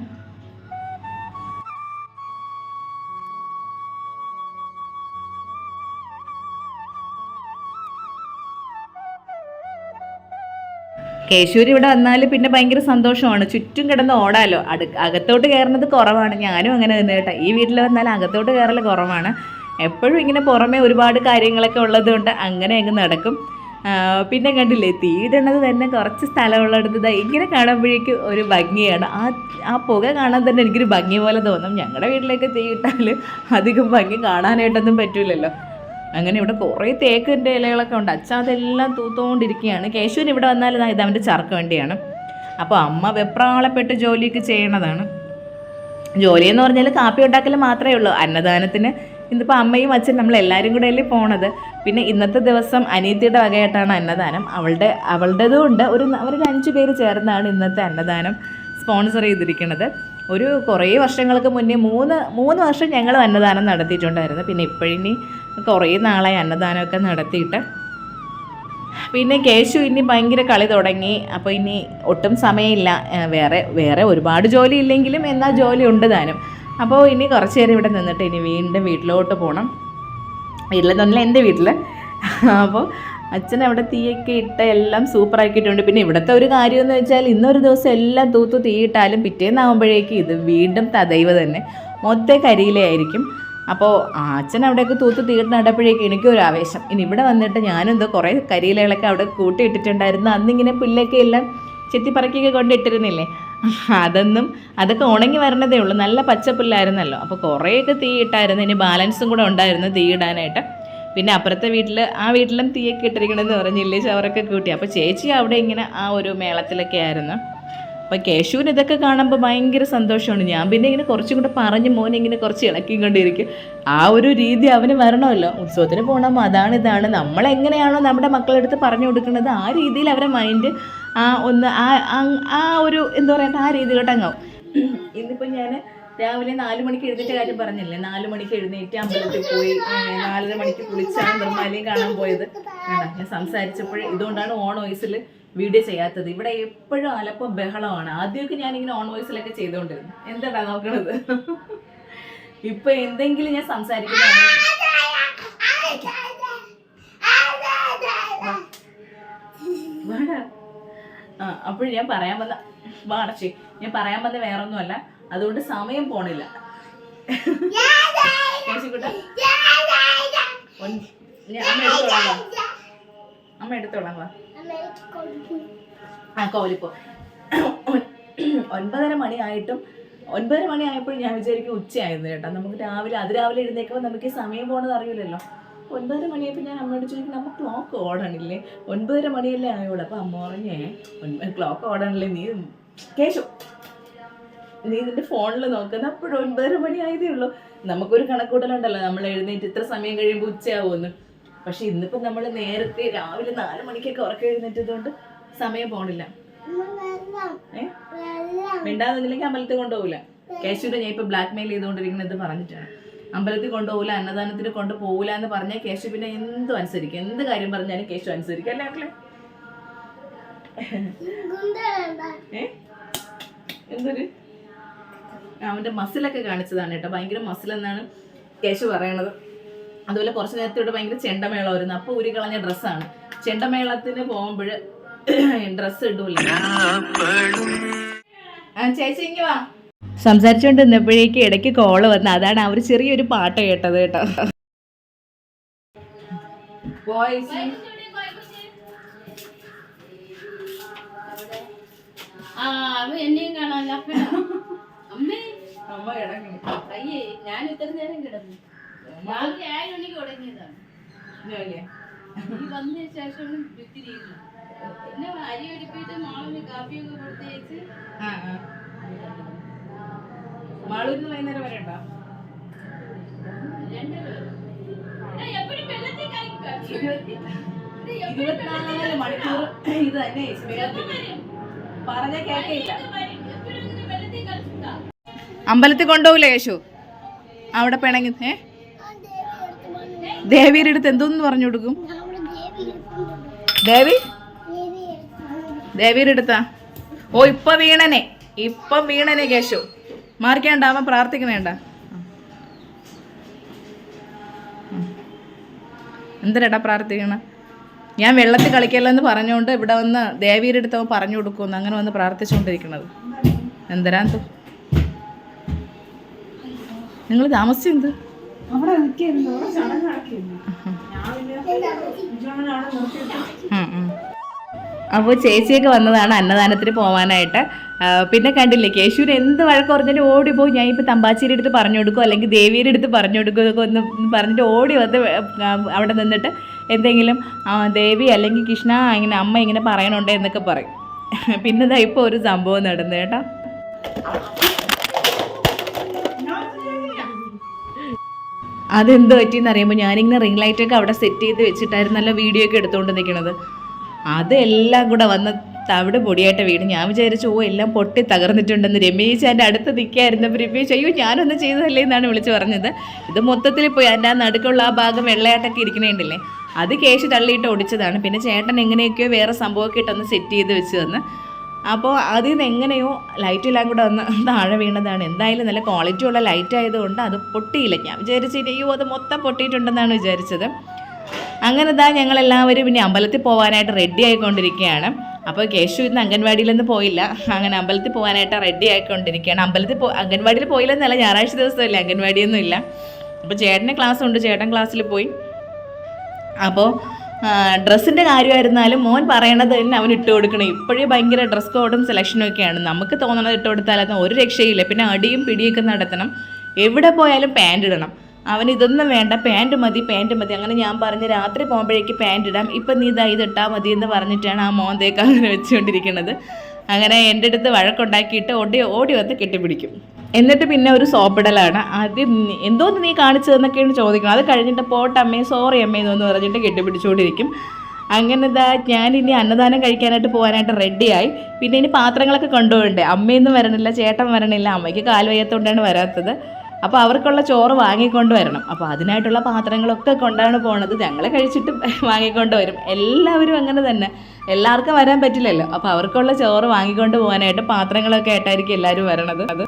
കേശൂർ ഇവിടെ വന്നാൽ പിന്നെ ഭയങ്കര സന്തോഷമാണ്, ചുറ്റും കിടന്ന് ഓടാലോ. അകത്തോട്ട് കയറുന്നത് കുറവാണ്, ഞാനും അങ്ങനെ തന്നെ കേട്ടോ. ഈ വീട്ടിൽ വന്നാൽ അകത്തോട്ട് കയറൽ കുറവാണ്, എപ്പോഴും ഇങ്ങനെ പുറമേ ഒരുപാട് കാര്യങ്ങളൊക്കെ ഉള്ളത് കൊണ്ട് അങ്ങനെ അങ്ങ് നടക്കും. പിന്നെ കണ്ടില്ലേ, തീയിടണത് തന്നെ കുറച്ച് സ്ഥലമുള്ളടുത്ത് ഇങ്ങനെ കാണുമ്പോഴേക്കും ഒരു ഭംഗിയാണ്. ആ പുക കാണാൻ തന്നെ എനിക്കൊരു ഭംഗി പോലെ തോന്നും. ഞങ്ങളുടെ വീട്ടിലേക്ക് തീയിട്ടാൽ അധികം ഭംഗി കാണാനായിട്ടൊന്നും പറ്റില്ലല്ലോ. അങ്ങനെ ഇവിടെ കുറേ തേക്കിൻ്റെ ഇലകളൊക്കെ ഉണ്ട്. അച്ഛൻ അതെല്ലാം തൂത്തുകൊണ്ടിരിക്കുകയാണ്. കേശുവിന് ഇവിടെ വന്നാൽ ഇത് അവൻ്റെ ചർക്ക് വേണ്ടിയാണ്. അപ്പോൾ അമ്മ വെപ്രാളപ്പെട്ട് ജോലിയൊക്കെ ചെയ്യണതാണ്. ജോലിയെന്ന് പറഞ്ഞാൽ കാപ്പി ഉണ്ടാക്കൽ മാത്രമേ ഉള്ളൂ. അന്നദാനത്തിന് ഇന്നിപ്പോൾ അമ്മയും അച്ഛനും നമ്മളെല്ലാവരും കൂടെ അല്ലേ പോണത്. പിന്നെ ഇന്നത്തെ ദിവസം അനിയത്തിയുടെ വകയായിട്ടാണ് അന്നദാനം. അവളുടേതും ഉണ്ട്. ഒരു 5 പേര് ചേർന്നാണ് ഇന്നത്തെ അന്നദാനം സ്പോൺസർ ചെയ്തിരിക്കുന്നത്. കുറേ വർഷങ്ങൾക്ക് മുന്നേ 3 വർഷം ഞങ്ങൾ അന്നദാനം നടത്തിയിട്ടുണ്ടായിരുന്നു. പിന്നെ ഇപ്പോഴിനി കുറേ നാളായി അന്നദാനമൊക്കെ നടത്തിയിട്ട്. പിന്നെ കേശു ഇനി ഭയങ്കര കളി തുടങ്ങി. അപ്പോൾ ഇനി ഒട്ടും സമയമില്ല. വേറെ ഒരുപാട് ജോലി ഇല്ലെങ്കിലും എന്നാൽ ജോലി ഉണ്ട് താനും. അപ്പോൾ ഇനി കുറച്ച് നേരം ഇവിടെ നിന്നിട്ട് ഇനി വീണ്ടും വീട്ടിലോട്ട് പോകണം. വീട്ടിലെന്ന് പറഞ്ഞാൽ എൻ്റെ വീട്ടിൽ. അപ്പോൾ അച്ഛൻ അവിടെ തീയൊക്കെ ഇട്ട് എല്ലാം സൂപ്പറാക്കിയിട്ടുണ്ട്. പിന്നെ ഇവിടുത്തെ ഒരു കാര്യമെന്ന് വെച്ചാൽ ഇന്നൊരു ദിവസം എല്ലാം തൂത്തു തീയിട്ടാലും പിറ്റേന്നാകുമ്പോഴേക്ക് ഇത് വീണ്ടും തദൈവ തന്നെ മൊത്തം കരിയിലായിരിക്കും. അപ്പോൾ അച്ഛൻ അവിടെയൊക്കെ തൂത്ത് തീയിട്ട് നടപ്പോഴേക്കും എനിക്കൊരു ആവേശം. ഇനി ഇവിടെ വന്നിട്ട് ഞാനെന്തോ കുറേ കരിയിലകളൊക്കെ അവിടെ കൂട്ടിയിട്ടിട്ടുണ്ടായിരുന്നു. അന്നിങ്ങനെ പുല്ലൊക്കെ എല്ലാം ചെത്തിപ്പറക്കിയൊക്കെ കൊണ്ടിട്ടിരുന്നില്ലേ, അതൊക്കെ ഉണങ്ങി വരണതേ ഉള്ളൂ. നല്ല പച്ചപ്പുല്ലായിരുന്നല്ലോ. അപ്പോൾ കുറേയൊക്കെ തീ ഇട്ടായിരുന്നു. ഇനി ബാലൻസും കൂടെ ഉണ്ടായിരുന്നു തീ ഇടാനായിട്ട്. പിന്നെ അപ്പുറത്തെ വീട്ടിലും തീയൊക്കെ ഇട്ടിരിക്കണമെന്ന് പറഞ്ഞില്ലേ, ഷവറൊക്കെ കൂട്ടി. അപ്പോൾ ചേച്ചി അവിടെ ഇങ്ങനെ ആ ഒരു മേളത്തിലൊക്കെ ആയിരുന്നു. അപ്പോൾ കേശുവിന് ഇതൊക്കെ കാണുമ്പോൾ ഭയങ്കര സന്തോഷമാണ്. ഞാൻ പിന്നെ ഇങ്ങനെ കുറച്ചും കൂടെ പറഞ്ഞ് മോനെ ഇങ്ങനെ കുറച്ച് ഇളക്കിക്കൊണ്ടിരിക്കും. ആ ഒരു രീതി അവന് വരണമല്ലോ. ഉത്സവത്തിന് പോകണം, ഇതാണ് നമ്മളെങ്ങനെയാണോ നമ്മുടെ മക്കളെടുത്ത് പറഞ്ഞു കൊടുക്കുന്നത് ആ രീതിയിൽ അവരുടെ മൈൻഡ് ആ ഒരു എന്താ പറയുക, ആ രീതിയിലോട്ട് അങ്ങാവും. ഇന്നിപ്പോൾ ഞാൻ രാവിലെ 4 മണിക്ക് എഴുന്നേറ്റ കാര്യം പറഞ്ഞില്ലേ, 4 മണിക്ക് എഴുന്നേറ്റ് അമ്പലത്തിൽ പോയി, 4:30 മണിക്ക് കുളിച്ചാണ് നിർമ്മാലയം കാണാൻ പോയത്. ഞാൻ സംസാരിച്ചപ്പോൾ ഇതുകൊണ്ടാണ് ഓൺ വോയിസിൽ വീഡിയോ ചെയ്യാത്തത്. ഇവിടെ എപ്പോഴും അലപ്പം ബഹളമാണ്. ആദ്യമൊക്കെ ഞാനിങ്ങനെ ഓൺ വോയിസിലൊക്കെ ചെയ്തുകൊണ്ടിരുന്നു. എന്താ നോക്കണത്? ഇപ്പൊ എന്തെങ്കിലും ഞാൻ സംസാരിക്കുന്നതാണ്. അപ്പോൾ ഞാൻ പറയാൻ വന്ന വേറൊന്നുമല്ല. അതുകൊണ്ട് സമയം പോണില്ല. അമ്മ എടുത്തോളാം വാ. കോലിപ്പോ 9:30 മണിയായിട്ടും 9:30 മണിയായപ്പോഴും ഞാൻ വിചാരിക്കും ഉച്ചയായിരുന്നു കേട്ടോ. നമുക്ക് അതിരാവിലെ എഴുന്നേക്കുമ്പോൾ നമുക്ക് ഈ സമയം പോണത് അറിയില്ലല്ലോ. 9:30 മണിയായപ്പോൾ ഞാൻ അമ്മയോട് ചോദിക്കും, നമ്മൾ ക്ലോക്ക് ഓടണില്ലേ? 9:30 മണിയല്ലേ ആയോളൂ. അപ്പോൾ അമ്മ പറഞ്ഞേ, ക്ലോക്ക് ഓടണില്ലേ നീ കേശു, നീ നിന്റെ ഫോണിൽ നോക്കുന്നത്. അപ്പോഴും 9:30 മണി ആയതേ ഉള്ളൂ. നമുക്കൊരു കണക്കൂട്ടലുണ്ടല്ലോ, നമ്മൾ എഴുന്നേറ്റ് ഇത്ര സമയം കഴിയുമ്പോൾ ഉച്ചയാവുമെന്ന്. പക്ഷെ ഇന്നിപ്പോൾ നമ്മൾ നേരത്തെ രാവിലെ 4 മണിക്കൊക്കെ ഉറക്കം എഴുന്നേറ്റതുകൊണ്ട് സമയം പോണില്ല. മിണ്ടാന്നില്ലെങ്കിൽ അമ്പലത്തിൽ കൊണ്ടുപോകില്ല. കേശുവിനെ ഞാൻ ഇപ്പോൾ ബ്ലാക്ക് മെയിൽ ചെയ്തുകൊണ്ടിരിക്കുന്നത് പറഞ്ഞിട്ടാണ്. അമ്പലത്തിൽ കൊണ്ടുപോകില്ല, അന്നദാനത്തിന് കൊണ്ടുപോകില്ല എന്ന് പറഞ്ഞാൽ കേശു പിന്നെ എന്തും അനുസരിക്കും. എന്ത് കാര്യം പറഞ്ഞാലും കേശു അനുസരിക്കും അല്ലേ മക്കളെ? എന്തൊരു അവൻ്റെ മസിലൊക്കെ കാണിച്ചതാണ് കേട്ടോ. ഭയങ്കര മസിലെന്നാണ് കേശു പറയണത്. അതുപോലെ കുറച്ച് നേരത്തെ ഇവിടെ ഭയങ്കര ചെണ്ടമേളമായിരുന്നു. അപ്പോൾ കളഞ്ഞ ഡ്രസ്സാണ്. ചെണ്ടമേളത്തിന് പോകുമ്പോൾ ഡ്രസ്സ് ഇടൂല. ചേച്ചി ഇങ്ങ് വാ. സംസാരിച്ചുകൊണ്ട് നിന്നപ്പോഴേക്ക് ഇടയ്ക്ക് കോള് വന്നു. അതാണ് അവർ ചെറിയൊരു പാട്ട് കേട്ടത് കേട്ടോ. എന്നെയും കാണാനല്ല അമ്മേ. അമ്മ കിടങ്ങി. അയ്യേ, ഞാൻ ഇത്ര നേരം കിടന്നു. രാവിലെ 7 മണിക്ക് തുടങ്ങിയതാണ്. വന്നതിന് ശേഷം വിത്തിരിക്കുന്നു. പിന്നെ അരി എടുപ്പിട്ട് മാളിന് കാപ്പിയൊക്കെ കൊടുത്തേച്ച് മാളൂരിന്ന് വൈകുന്നേരം വരെ ഉണ്ടോ? 2 എപ്പോഴും വെള്ളത്തിൽ കളിക്കും. 24 മണിക്കൂർ ഇത് തന്നെ പറഞ്ഞ കേൾക്കില്ല. അമ്പലത്തിൽ കൊണ്ടുപോകില്ലേ യേശു? അവിടെ പിണങ്ങി ദേവിയുടെ അടുത്ത് എന്തോന്ന് പറഞ്ഞു കൊടുക്കും? ദേവിയുടെ അടുത്താ? ഓ ഇപ്പൊ വീണനെ കേശു. മാറിക്കേണ്ട, അവൻ പ്രാർത്ഥിക്കണേണ്ട. എന്തിനാ പ്രാർത്ഥിക്കണ? ഞാൻ വെള്ളത്തിൽ കളിക്കല്ലോ എന്ന് പറഞ്ഞുകൊണ്ട് ഇവിടെ വന്ന് ദേവിയുടെ അടുത്ത് അവൻ പറഞ്ഞു കൊടുക്കുമെന്ന് അങ്ങനെ വന്ന് പ്രാർത്ഥിച്ചുകൊണ്ടിരിക്കുന്നത്. എന്തരാന്ത് നിങ്ങൾ താമസിച്ചെന്ത് അപ്പോൾ ചേച്ചിയൊക്കെ വന്നതാണ് അന്നദാനത്തിന് പോകാനായിട്ട്. പിന്നെ കണ്ടില്ലേ കേശുവിന് എന്ത് വഴക്ക് പറഞ്ഞാലും ഓടിപ്പോയി. ഞാൻ ഇപ്പോൾ തമ്പാച്ചിയുടെ അടുത്ത് പറഞ്ഞു കൊടുക്കും അല്ലെങ്കിൽ ദേവിയുടെ അടുത്ത് പറഞ്ഞു കൊടുക്കും ഒന്ന് പറഞ്ഞിട്ട് ഓടി വന്ന് അവിടെ നിന്നിട്ട് എന്തെങ്കിലും ദേവി അല്ലെങ്കിൽ കൃഷ്ണ ഇങ്ങനെ അമ്മ ഇങ്ങനെ പറയണുണ്ടേ എന്നൊക്കെ പറയും. പിന്നെ ഇതാ ഇപ്പോൾ ഒരു സംഭവം നടന്നു കേട്ടോ. അതെന്ത് പറ്റിയെന്ന് അറിയുമ്പോൾ ഞാനിങ്ങനെ റിംഗ് ലൈറ്റൊക്കെ അവിടെ സെറ്റ് ചെയ്ത് വെച്ചിട്ടായിരുന്നല്ലോ വീഡിയോ ഒക്കെ എടുത്തുകൊണ്ട് നിൽക്കണത്. അതെല്ലാം കൂടെ വന്ന് തവിട് പൊടിയായിട്ട് വീട്. ഞാൻ വിചാരിച്ചു എല്ലാം പൊട്ടി തകർന്നിട്ടുണ്ടെന്ന്. രമേശ് എൻ്റെ അടുത്ത് നിൽക്കായിരുന്നപ്പോൾ രമേശ് അയ്യോ ഞാനൊന്നും ചെയ്തതല്ലേ എന്നാണ് വിളിച്ച് പറഞ്ഞത്. ഇത് മൊത്തത്തിൽ പോയി എൻ്റെ ആ നടുക്കുള്ള ആ ഭാഗം വെള്ളയായിട്ടൊക്കെ ഇരിക്കണേണ്ടില്ലേ അത് കേശ് തള്ളിയിട്ട് ഒടിച്ചതാണ്. പിന്നെ ചേട്ടൻ എങ്ങനെയൊക്കെയോ വേറെ സംഭവമൊക്കെ ഇട്ടൊന്ന് സെറ്റ് ചെയ്ത് വെച്ച് തന്ന്. അപ്പോൾ അതിൽ നിന്ന് എങ്ങനെയോ ലൈറ്റെല്ലാം കൂടെ വന്ന് താഴെ വീണതാണ്. എന്തായാലും നല്ല ക്വാളിറ്റി ഉള്ള ലൈറ്റ് ആയതുകൊണ്ട് അത് പൊട്ടിയില്ല. ഞാൻ വിചാരിച്ചിട്ട് അയ്യോ അത് മൊത്തം പൊട്ടിയിട്ടുണ്ടെന്നാണ് വിചാരിച്ചത്. അങ്ങനെ ഇതാ ഞങ്ങളെല്ലാവരും പിന്നെ അമ്പലത്തിൽ പോകാനായിട്ട് റെഡി ആയിക്കൊണ്ടിരിക്കുകയാണ്. അപ്പോൾ കേശു ഇന്ന് അംഗൻവാടിയിലൊന്നും പോയില്ല. അങ്ങനെ അമ്പലത്തിൽ പോകാനായിട്ട് റെഡി ആയിക്കൊണ്ടിരിക്കുകയാണ്. അംഗൻവാടിയിൽ പോയില്ലെന്നല്ല, ഞായറാഴ്ച ദിവസമല്ലേ അംഗൻവാടിയൊന്നും ഇല്ല. അപ്പോൾ ചേട്ടന് ക്ലാസ് ഉണ്ട്, ചേട്ടൻ ക്ലാസ്സിൽ പോയി. അപ്പോൾ ഡ്രസ്സിൻ്റെ കാര്യമായിരുന്നാലും മോൻ പറയണത് തന്നെ അവൻ ഇട്ട് കൊടുക്കണം. ഇപ്പോഴേ ഭയങ്കര ഡ്രസ് കോഡും സെലക്ഷനും ഒക്കെയാണ്. നമുക്ക് തോന്നണത് ഇട്ട് കൊടുത്താലൊന്നും ഒരു രക്ഷയില്ല. പിന്നെ അടിയും പിടിയൊക്കെ നടത്തണം. എവിടെ പോയാലും പാൻറ് ഇടണം. അവൻ ഇതൊന്നും വേണ്ട, പാൻറ് മതി. അങ്ങനെ ഞാൻ പറഞ്ഞ് രാത്രി പോകുമ്പോഴേക്ക് പാൻറ് ഇടാം, ഇപ്പം നീ ഇത് ഇട്ടാൽ മതി എന്ന് പറഞ്ഞിട്ടാണ് ആ മോന്തേക്ക് അങ്ങനെ വെച്ചുകൊണ്ടിരിക്കുന്നത്. അങ്ങനെ എൻ്റെ അടുത്ത് വഴക്കുണ്ടാക്കിയിട്ട് ഓടി വന്ന് കെട്ടിപ്പിടിക്കും. എന്നിട്ട് പിന്നെ ഒരു സോപ്പിടലാണ്. ആദ്യം എന്തോന്ന് നീ കാണിച്ചതെന്നൊക്കെയാണ് ചോദിക്കണം. അത് കഴിഞ്ഞിട്ട് പോട്ടമ്മേ സോറി അമ്മേ എന്ന് പറഞ്ഞിട്ട് കെട്ടിപ്പിടിച്ചുകൊണ്ടിരിക്കും. അങ്ങനെ ഇതാ ഞാനിനി അന്നദാനം കഴിക്കാനായിട്ട് പോകാനായിട്ട് റെഡിയായി. പിന്നെ ഇനി പാത്രങ്ങളൊക്കെ കൊണ്ടുപോകണ്ടേ. അമ്മയൊന്നും വരണില്ല, ചേട്ടൻ വരണില്ല, അമ്മയ്ക്ക് കാല് വയ്യാത്തതുകൊണ്ടാണ് വരാത്തത്. അപ്പോൾ അവർക്കുള്ള ചോറ് വാങ്ങിക്കൊണ്ട് വരണം. അപ്പോൾ അതിനായിട്ടുള്ള പാത്രങ്ങളൊക്കെ കൊണ്ടാണ് പോണത്. ഞങ്ങൾ കഴിച്ചിട്ട് വാങ്ങിക്കൊണ്ട് വരും. എല്ലാവരും അങ്ങനെ തന്നെ, എല്ലാവർക്കും വരാൻ പറ്റില്ലല്ലോ. അപ്പോൾ അവർക്കുള്ള ചോറ് വാങ്ങിക്കൊണ്ട് പോകാനായിട്ട് പാത്രങ്ങളൊക്കെ ആയിട്ടായിരിക്കും എല്ലാവരും വരണത്. അത്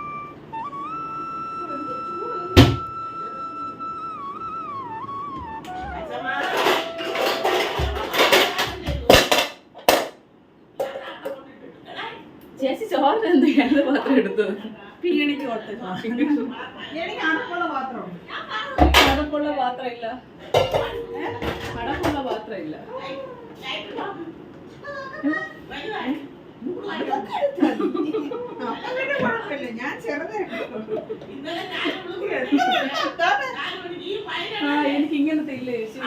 ചേച്ചി ചോറിന് എന്തെയാണ് പാത്രം എടുത്തത്? അടപ്പുള്ള പാത്രമില്ല. ഞാൻ എനിക്ക് ഇങ്ങനത്തെ ഇല്ലേ ചേച്ചി.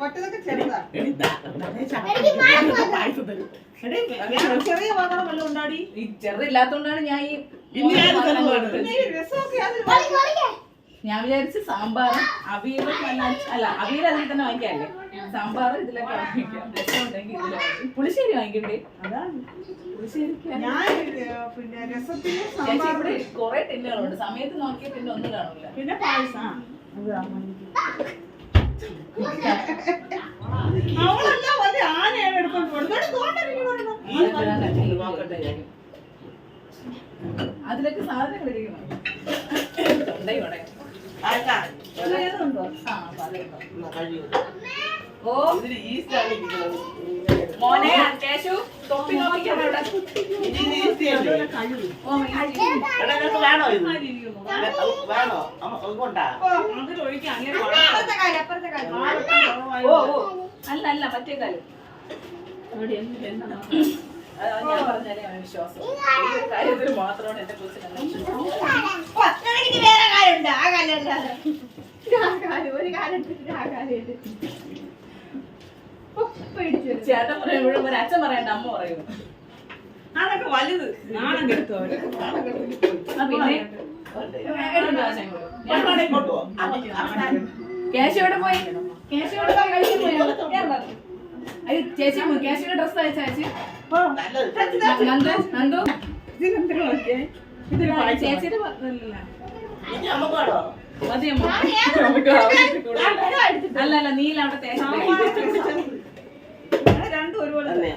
മറ്റേതൊക്കെ ചെറുതാണ്. ചെറിയ പാത്രം വല്ലതും ഉണ്ടാടി. ഈ ചെറുതില്ലാത്തോണ്ടാണ് ഞാൻ ഈ ഞാൻ വിചാരിച്ച് സാമ്പാർ അവിയലും അല്ല അവിയൽ അതിൽ തന്നെ വാങ്ങിക്കാല്ലേ. സാമ്പാർ ഇതിലൊക്കെ വാങ്ങിക്കാം. രസമുണ്ടെങ്കിൽ ഇതിൽ പുളിശ്ശേരി വാങ്ങിക്കണ്ടേ. അതാണ് പുളിശ്ശേരിക്ക് ഞാൻ പിന്നെ രസത്തിന് ഇവിടെ കുറെ ടിന്നുകളുണ്ട്. സമയത്ത് നോക്കിയാൽ പിന്നെ ഒന്നും കാണില്ല. പിന്നെ പായസം അവളെല്ലാം വലിയ ആനയാണ് എടുത്തോണ്ട് അതിലൊക്കെ സാധനങ്ങൾ ഇരിക്കണം. ഓ മോനെ കേശു തൊപ്പി നോക്കിക്കാൻ അല്ല അല്ല മറ്റേ കാര്യം ഞാൻ പറഞ്ഞാലേ അവന് വിശ്വാസം. ഈ ഒരു കാര്യത്തിൽ മാത്രമാണ് എന്റെ കൊച്ചിനെ ചേട്ടൻ പറയുമ്പോഴും ഒരു അച്ഛൻ പറയണ്ട അമ്മ പറയുന്നു. അതൊക്കെ വലുത് നാണം കെടുത്തു. പിന്നെ കേശു എവിടെ പോയി? കേശു എവിടെ പോയി? കഴിക്കാൻ പോയോ? ചേച്ചി മുകേഷിന്റെ ഡ്രസ് അയച്ചാ ചേച്ചി ഓ, നന്ദു ഇതിലെന്തിനാ നോക്കിയേ? ഇതില് പായസം ചേച്ചിയുടെ മതി അമ്മ. നമുക്ക് ആവശ്യത്തിൽ കൂടുതൽ. അല്ല നീല അവിടെ തേച്ച് ഇത് രണ്ടും ഒരുപോലെ തന്നെ.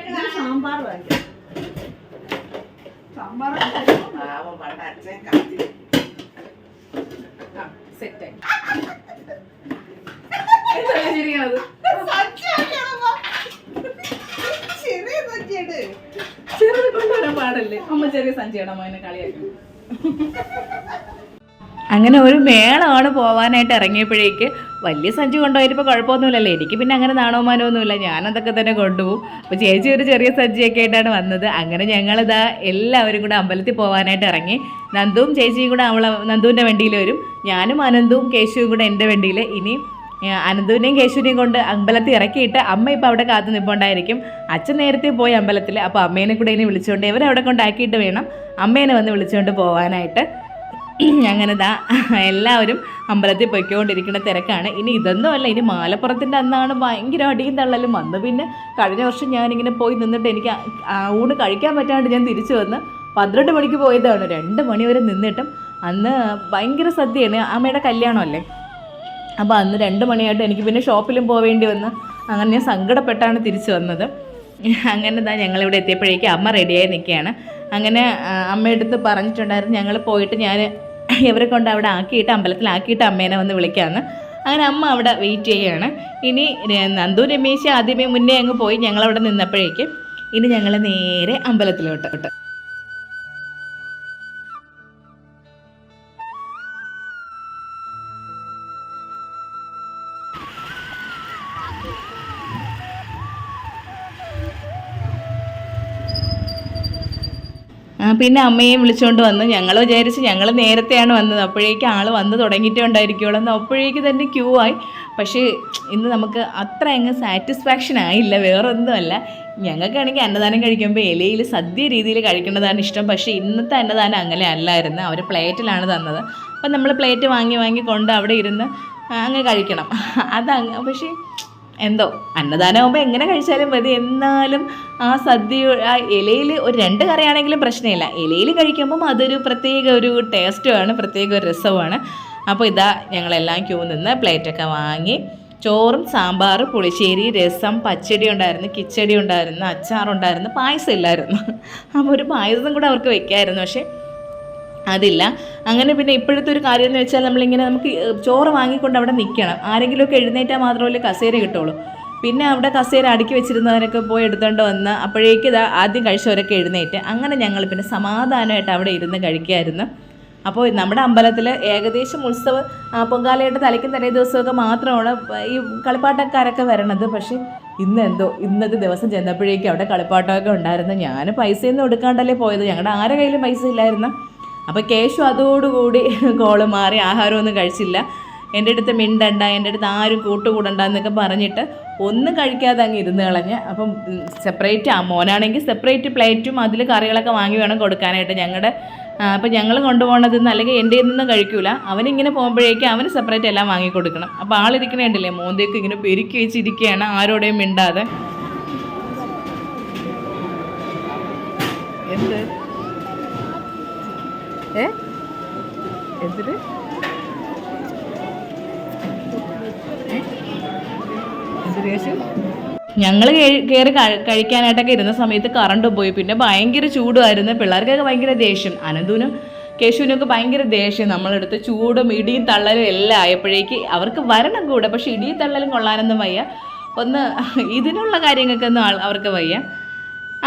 ഇത് സാമ്പാർ വാങ്ങിക്കാം. സാമ്പാർ സെറ്റായി ചിരിക്കണത് ചെറിയ നോക്കിയത് ചെറുത് കൊണ്ടുവരാൻ പാടല്ലേ അമ്മ ചെറിയ സഞ്ചിയാണ് അമ്മ എന്നെ കളിയാക്കി. അങ്ങനെ ഒരു മേളമാണ് പോവാനായിട്ട് ഇറങ്ങിയപ്പോഴേക്ക് വലിയ സഞ്ചി കൊണ്ടുപോയപ്പോൾ കുഴപ്പമൊന്നുമില്ലല്ലോ. എനിക്ക് പിന്നെ അങ്ങനെ നാണവമാനമൊന്നുമില്ല, ഞാനതൊക്കെ തന്നെ കൊണ്ടുപോകും. അപ്പോൾ ചേച്ചി ഒരു ചെറിയ സഞ്ചിയൊക്കെ ആയിട്ടാണ് വന്നത്. അങ്ങനെ ഞങ്ങളിതാ എല്ലാവരും കൂടെ അമ്പലത്തിൽ പോകാനായിട്ട് ഇറങ്ങി. നന്ദുവും ചേച്ചിയും കൂടെ നന്ദുവിൻ്റെ വണ്ടിയിൽ വരും, ഞാനും അനന്തവും കേശുവും കൂടെ എൻ്റെ വണ്ടിയിൽ. ഇനി അനന്തുവിനെയും കേശുവിനെയും കൊണ്ട് അമ്പലത്തിൽ ഇറക്കിയിട്ട് അമ്മ ഇപ്പോൾ അവിടെ കാത്തു നിൽപ്പുണ്ടായിരിക്കും. അച്ഛൻ നേരത്തെ പോയി അമ്പലത്തിൽ, അപ്പോൾ അമ്മേനെ കൂടെ ഇനി വിളിച്ചുകൊണ്ട് ഇവരവിടെ കൊണ്ടാക്കിയിട്ട് വേണം അമ്മേനെ വന്ന് വിളിച്ചുകൊണ്ട് പോകാനായിട്ട്. അങ്ങനെ ദാ എല്ലാവരും അമ്പലത്തിൽ പൊയ്ക്കൊണ്ടിരിക്കുന്ന തിരക്കാണ്. ഇനി ഇതൊന്നുമല്ല, ഇനി മാലപ്പുറത്തിൻ്റെ അന്നാണ് ഭയങ്കര അടിയും തള്ളലും വന്നു. പിന്നെ കഴിഞ്ഞ വർഷം ഞാനിങ്ങനെ പോയി നിന്നിട്ട് എനിക്ക് ഊണ് കഴിക്കാൻ പറ്റാണ്ട് ഞാൻ തിരിച്ചു വന്ന് 12 മണിക്ക് പോയതാണ്. 2 മണി വരെ നിന്നിട്ടും അന്ന് ഭയങ്കര സദ്യയാണ്, അമ്മയുടെ കല്യാണമല്ലേ. അപ്പോൾ അന്ന് 2 മണിയായിട്ട് എനിക്ക് പിന്നെ ഷോപ്പിലും പോവേണ്ടി വന്ന്. അങ്ങനെ ഞാൻ സങ്കടപ്പെട്ടാണ് തിരിച്ചു വന്നത്. അങ്ങനെ ദാ ഞങ്ങളിവിടെ എത്തിയപ്പോഴേക്കും അമ്മ റെഡിയായി നിൽക്കുകയാണ്. അങ്ങനെ അമ്മയെടുത്ത് പറഞ്ഞിട്ടുണ്ടായിരുന്നു ഞങ്ങൾ പോയിട്ട് ഞാൻ ഇവരെ കൊണ്ട് അവിടെ ആക്കിയിട്ട് അമ്പലത്തിലാക്കിയിട്ട് അമ്മേനെ വന്ന് വിളിക്കാമെന്ന്. അങ്ങനെ അമ്മ അവിടെ വെയിറ്റ് ചെയ്യുകയാണ്. ഇനി നന്ദു രമേശ് ആദ്യമേ മുന്നേ അങ്ങ് പോയി, ഞങ്ങളവിടെ നിന്നപ്പോഴേക്കും ഇനി ഞങ്ങൾ നേരെ അമ്പലത്തിലോട്ട്. പിന്നെ അമ്മയെ വിളിച്ചുകൊണ്ട് വന്ന് ഞങ്ങൾ വിചാരിച്ച് ഞങ്ങൾ നേരത്തെയാണ് വന്നത്, അപ്പോഴേക്കും ആൾ വന്ന് തുടങ്ങിയിട്ടേ ഉണ്ടായിരിക്കുള്ളൂ എന്ന്. അപ്പോഴേക്ക് തന്നെ ക്യൂ ആയി. പക്ഷേ ഇന്ന് നമുക്ക് അത്ര അങ്ങ് സാറ്റിസ്ഫാക്ഷൻ ആയില്ല, വേറെ ഒന്നുമല്ല. ഞങ്ങൾക്കാണെങ്കിൽ അന്നദാനം കഴിക്കുമ്പോൾ ഇലയിൽ സദ്യ രീതിയിൽ കഴിക്കുന്നതാണ് ഇഷ്ടം. പക്ഷേ ഇന്നത്തെ അന്നദാനം അങ്ങനെ അല്ലായിരുന്നു, അവർ പ്ലേറ്റിലാണ് തന്നത്. അപ്പം നമ്മൾ പ്ലേറ്റ് വാങ്ങി കൊണ്ട് അവിടെ ഇരുന്ന് അങ്ങ് കഴിക്കണം. പക്ഷേ എന്തോ അന്നദാനമാകുമ്പോൾ എങ്ങനെ കഴിച്ചാലും മതി. എന്നാലും ആ സദ്യ ആ ഇലയിൽ ഒരു 2 കറിയാണെങ്കിലും പ്രശ്നമില്ല, ഇലയിൽ കഴിക്കുമ്പം അതൊരു പ്രത്യേക ഒരു ടേസ്റ്റുമാണ്, പ്രത്യേക ഒരു രസവുമാണ്. അപ്പോൾ ഇതാ ഞങ്ങളെല്ലാം ക്യൂ നിന്ന് പ്ലേറ്റൊക്കെ വാങ്ങി. ചോറും സാമ്പാർ, പുളിശ്ശേരി, രസം, പച്ചടി ഉണ്ടായിരുന്നു, കിച്ചടി ഉണ്ടായിരുന്നു, അച്ചാറുണ്ടായിരുന്നു, പായസം ഇല്ലായിരുന്നു. അപ്പോൾ ഒരു പായസം കൂടെ അവർക്ക് വെക്കാമായിരുന്നു, പക്ഷേ അതില്ല. അങ്ങനെ പിന്നെ ഇപ്പോഴത്തെ ഒരു കാര്യം എന്ന് വെച്ചാൽ നമ്മളിങ്ങനെ നമുക്ക് ചോറ് വാങ്ങിക്കൊണ്ട് അവിടെ നിൽക്കണം. ആരെങ്കിലുമൊക്കെ എഴുന്നേറ്റാൽ മാത്രമല്ലേ കസേര കിട്ടുള്ളൂ. പിന്നെ അവിടെ കസേര അടുക്കി വെച്ചിരുന്നവരൊക്കെ പോയി എടുത്തുകൊണ്ട് വന്ന് അപ്പോഴേക്ക് ഇതാ ആദ്യം കഴിച്ചവരൊക്കെ എഴുന്നേറ്റ്. അങ്ങനെ ഞങ്ങൾ പിന്നെ സമാധാനമായിട്ട് അവിടെ ഇരുന്ന് കഴിക്കുമായിരുന്നു. അപ്പോൾ നമ്മുടെ അമ്പലത്തിൽ ഏകദേശം ഉത്സവം പൊങ്കാലയുടെ തലയ്ക്കും തലേ ദിവസമൊക്കെ മാത്രമാണ് ഈ കളിപ്പാട്ടക്കാരൊക്കെ വരണത്. പക്ഷേ ഇന്നത്തെ ദിവസം ചെന്നപ്പോഴേക്കും അവിടെ കളിപ്പാട്ടമൊക്കെ ഉണ്ടായിരുന്നു. ഞാൻ പൈസയൊന്നും എടുക്കാണ്ടല്ലേ പോയത്, ഞങ്ങളുടെ ആരുടെ കയ്യിലും പൈസ ഇല്ലായിരുന്നു. അപ്പോൾ കേശു അതോടുകൂടി കോള് മാറി, ആഹാരമൊന്നും കഴിച്ചില്ല. എൻ്റെ അടുത്ത് മിണ്ടണ്ട, എൻ്റെ അടുത്ത് ആരും കൂട്ടുകൂടണ്ട എന്നൊക്കെ പറഞ്ഞിട്ട് ഒന്നും കഴിക്കാതെ അങ്ങ് ഇരുന്ന് കളഞ്ഞ്. അപ്പം സെപ്പറേറ്റ് മോനാണെങ്കിൽ സെപ്പറേറ്റ് പ്ലേറ്റും അതിൽ കറികളൊക്കെ വാങ്ങി വേണം കൊടുക്കാനായിട്ട്. അപ്പം ഞങ്ങൾ കൊണ്ടുപോകണതെന്ന് അല്ലെങ്കിൽ എൻ്റെ നിന്നും കഴിക്കൂല. അവനിങ്ങനെ പോകുമ്പോഴേക്കും അവന് സെപ്പറേറ്റ് എല്ലാം വാങ്ങി കൊടുക്കണം. അപ്പോൾ ആളിരിക്കണേണ്ടില്ലേ മോന്തേക്ക് ഇങ്ങനെ പെരുക്കി വെച്ചിരിക്കുകയാണ്, ആരോടെയും മിണ്ടാതെ. എന്ത് എന്തിന് ഞങ്ങൾ കയറി കഴിക്കാനായിട്ടൊക്കെ ഇരുന്ന സമയത്ത് കറണ്ട് പോയി. പിന്നെ ഭയങ്കര ചൂടുമായിരുന്നു, പിള്ളേർക്കൊക്കെ ഭയങ്കര ദേഷ്യം. അനന്തൂനും കേശുവിനൊക്കെ ഭയങ്കര ദേഷ്യം. നമ്മളെടുത്ത് ചൂടും ഇടിയും തള്ളലും എല്ലാം ആയപ്പോഴേക്ക് അവർക്ക് വരണം കൂടെ, പക്ഷേ ഇടിയും തള്ളലും കൊള്ളാനൊന്നും വയ്യ, ഒന്ന് ഇതിനുള്ള കാര്യങ്ങൾക്കൊന്നും അവർക്ക് വയ്യ.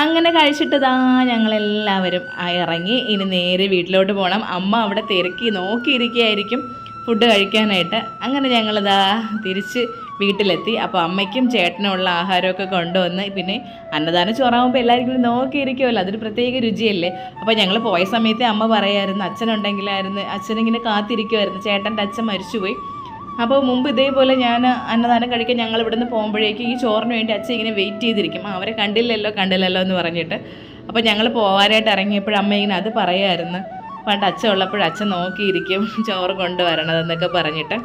അങ്ങനെ കഴിച്ചിട്ടതാ ഞങ്ങളെല്ലാവരും ഇറങ്ങി. ഇനി നേരെ വീട്ടിലോട്ട് പോകണം. അമ്മ അവിടെ തിരക്കി നോക്കിയിരിക്കുകയായിരിക്കും ഫുഡ് കഴിക്കാനായിട്ട്. അങ്ങനെ ഞങ്ങളിതാ തിരിച്ച് വീട്ടിലെത്തി. അപ്പോൾ അമ്മയ്ക്കും ചേട്ടനുള്ള ആഹാരമൊക്കെ കൊണ്ടുവന്ന്, പിന്നെ അന്നദാനം ചോറാകുമ്പോൾ എല്ലാവരും നോക്കിയിരിക്കുമല്ലോ, അതൊരു പ്രത്യേക രുചിയല്ലേ. അപ്പോൾ ഞങ്ങൾ പോയ സമയത്ത് അമ്മ പറയായിരുന്നു അച്ഛനുണ്ടെങ്കിലായിരുന്നു, അച്ഛനിങ്ങനെ കാത്തിരിക്കുമായിരുന്നു. ചേട്ടൻ്റെ അച്ഛൻ മരിച്ചുപോയി. അപ്പോൾ മുമ്പ് ഇതേപോലെ ഞാൻ അന്നദാനം കഴിക്കാൻ ഞങ്ങൾ ഇവിടുന്ന് പോകുമ്പോഴേക്കും ഈ ചോറിന് വേണ്ടി അച്ഛൻ ഇങ്ങനെ വെയിറ്റ് ചെയ്തിരിക്കും, അവരെ കണ്ടില്ലല്ലോ എന്ന് പറഞ്ഞിട്ട്. അപ്പോൾ ഞങ്ങൾ പോകാനായിട്ട് ഇറങ്ങിയപ്പോൾ അമ്മ ഇങ്ങനെ അത് പറയായിരുന്നു, പണ്ട് അച്ഛൻ ഉള്ളപ്പോൾ അച്ഛൻ നോക്കിയിരിക്കും ചോറ് കൊണ്ടുവരണതെന്നൊക്കെ പറഞ്ഞിട്ട്.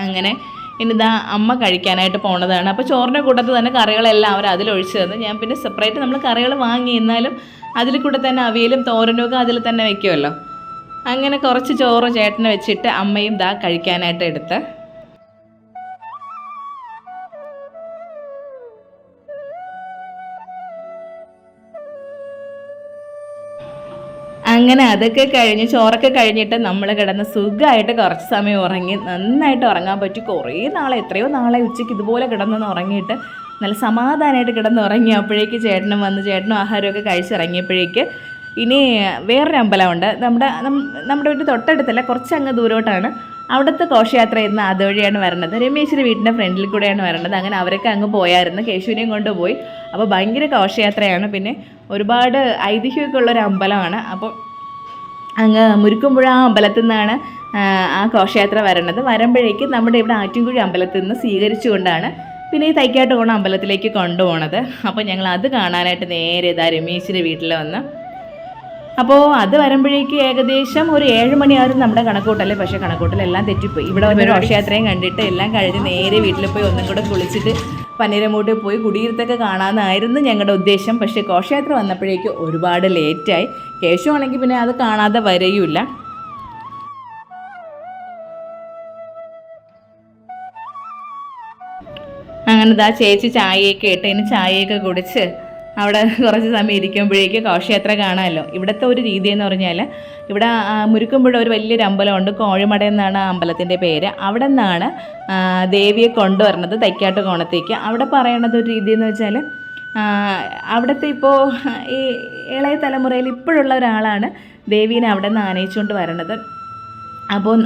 അങ്ങനെ ഇനിതാ അമ്മ കഴിക്കാനായിട്ട് പോണതാണ്. അപ്പോൾ ചോറിൻ്റെ കൂട്ടത്തിൽ തന്നെ കറികളെല്ലാം അവർ അതിലൊഴിച്ച് തന്നു. ഞാൻ പിന്നെ സെപ്പറേറ്റ് നമ്മൾ കറികൾ വാങ്ങി, എന്നാലും അതിൽ കൂടെ തന്നെ അവിയലും തോരനും ഒക്കെ അതിൽ തന്നെ വെക്കുമല്ലോ. അങ്ങനെ കുറച്ച് ചോറ് ചേട്ടന് വെച്ചിട്ട് അമ്മയും ദാ കഴിക്കാനായിട്ട് എടുത്ത്. അങ്ങനെ അതൊക്കെ കഴിഞ്ഞ് ചോറൊക്കെ കഴിഞ്ഞിട്ട് നമ്മൾ കിടന്ന് സുഖമായിട്ട് കുറച്ച് സമയം ഉറങ്ങി. നന്നായിട്ട് ഉറങ്ങാൻ പറ്റി. എത്രയോ നാളെ ഉച്ചയ്ക്ക് ഇതുപോലെ കിടന്നൊന്ന് ഉറങ്ങിയിട്ട് നല്ല സമാധാനമായിട്ട് കിടന്ന് ഉറങ്ങി. അപ്പോഴേക്ക് ചേട്ടനും വന്ന് ചേട്ടനും ആഹാരമൊക്കെ കഴിച്ചിറങ്ങിയപ്പോഴേക്ക് ഇനി വേറൊരു അമ്പലമുണ്ട് നമ്മുടെ വീട്ടിൽ തൊട്ടടുത്തല്ല, കുറച്ചങ്ങ് ദൂരോട്ടാണ്. അവിടുത്തെ ഘോഷയാത്ര ഇന്ന് അതുവഴിയാണ് വരണത്. രമേശിൻ്റെ വീടിൻ്റെ ഫ്രണ്ടിൽ കൂടെയാണ് വരണത്. അങ്ങനെ അവരൊക്കെ അങ്ങ് പോയായിരുന്നു, കേശുവിനെയും കൊണ്ടുപോയി. അപ്പോൾ ഭയങ്കര ഘോഷയാത്രയാണ്. പിന്നെ ഒരുപാട് ഐതിഹ്യമൊക്കെ ഉള്ളൊരു അമ്പലമാണ്. അപ്പോൾ അങ്ങ് മുരുക്കുമ്പുഴ അമ്പലത്തിൽ നിന്നാണ് ആ ഘോഷയാത്ര വരണത്. വരുമ്പോഴേക്ക് നമ്മുടെ ഇവിടെ ആറ്റിൻകുഴി അമ്പലത്തിൽ നിന്ന് സ്വീകരിച്ചുകൊണ്ടാണ് പിന്നെ ഈ തൈക്കാട്ടുകോണം അമ്പലത്തിലേക്ക് കൊണ്ടുപോകണത്. അപ്പോൾ ഞങ്ങൾ അത് കാണാനായിട്ട് നേരെ ഇതാ രമേശിൻ്റെ വീട്ടിൽ വന്ന്. അപ്പോൾ അത് വരുമ്പോഴേക്ക് ഏകദേശം ഒരു 7 മണിയായിരുന്നു നമ്മുടെ കണക്കൂട്ടല്ലേ. പക്ഷേ കണക്കൂട്ടലെല്ലാം തെറ്റിപ്പോയി. ഇവിടെ ഒരു ഘോഷയാത്രയും കണ്ടിട്ട് എല്ലാം കഴിഞ്ഞ് നേരെ വീട്ടിൽ പോയി ഒന്നും കൂടെ കുളിച്ചിട്ട് പനീരമൂട്ട് പോയി കുടിയിരുത്തൊക്കെ കാണാമെന്നായിരുന്നു ഞങ്ങളുടെ ഉദ്ദേശം. പക്ഷേ ഘോഷയാത്ര വന്നപ്പോഴേക്ക് ഒരുപാട് ലേറ്റായി. കേശു ആണെങ്കിൽ പിന്നെ അത് കാണാതെ വരെയുമില്ല. അങ്ങനെ ഇതാ ചേച്ചി ചായയൊക്കെ ഇട്ട് ഇനി ചായയൊക്കെ കുടിച്ച് അവിടെ കുറച്ച് സമയം ഇരിക്കുമ്പോഴേക്ക് ഘോഷയാത്ര കാണാമല്ലോ. ഇവിടുത്തെ ഒരു രീതി എന്ന് പറഞ്ഞാൽ, ഇവിടെ മുരുക്കുമ്പുഴ ഒരു വലിയൊരു അമ്പലമുണ്ട്, കോഴിമട എന്നാണ് ആ അമ്പലത്തിൻ്റെ പേര്. അവിടെ നിന്നാണ് ദേവിയെ കൊണ്ടുവരണത് തൈക്കാട്ടുകോണത്തേക്ക്. അവിടെ പറയണത് ഒരു രീതി എന്ന് വെച്ചാൽ, അവിടുത്തെ ഇപ്പോൾ ഈ ഇളയ തലമുറയിൽ ഇപ്പോഴുള്ള ഒരാളാണ് ദേവീനെ അവിടെ നിന്ന് ആനയിച്ചുകൊണ്ട് വരണത്. അപ്പോൾ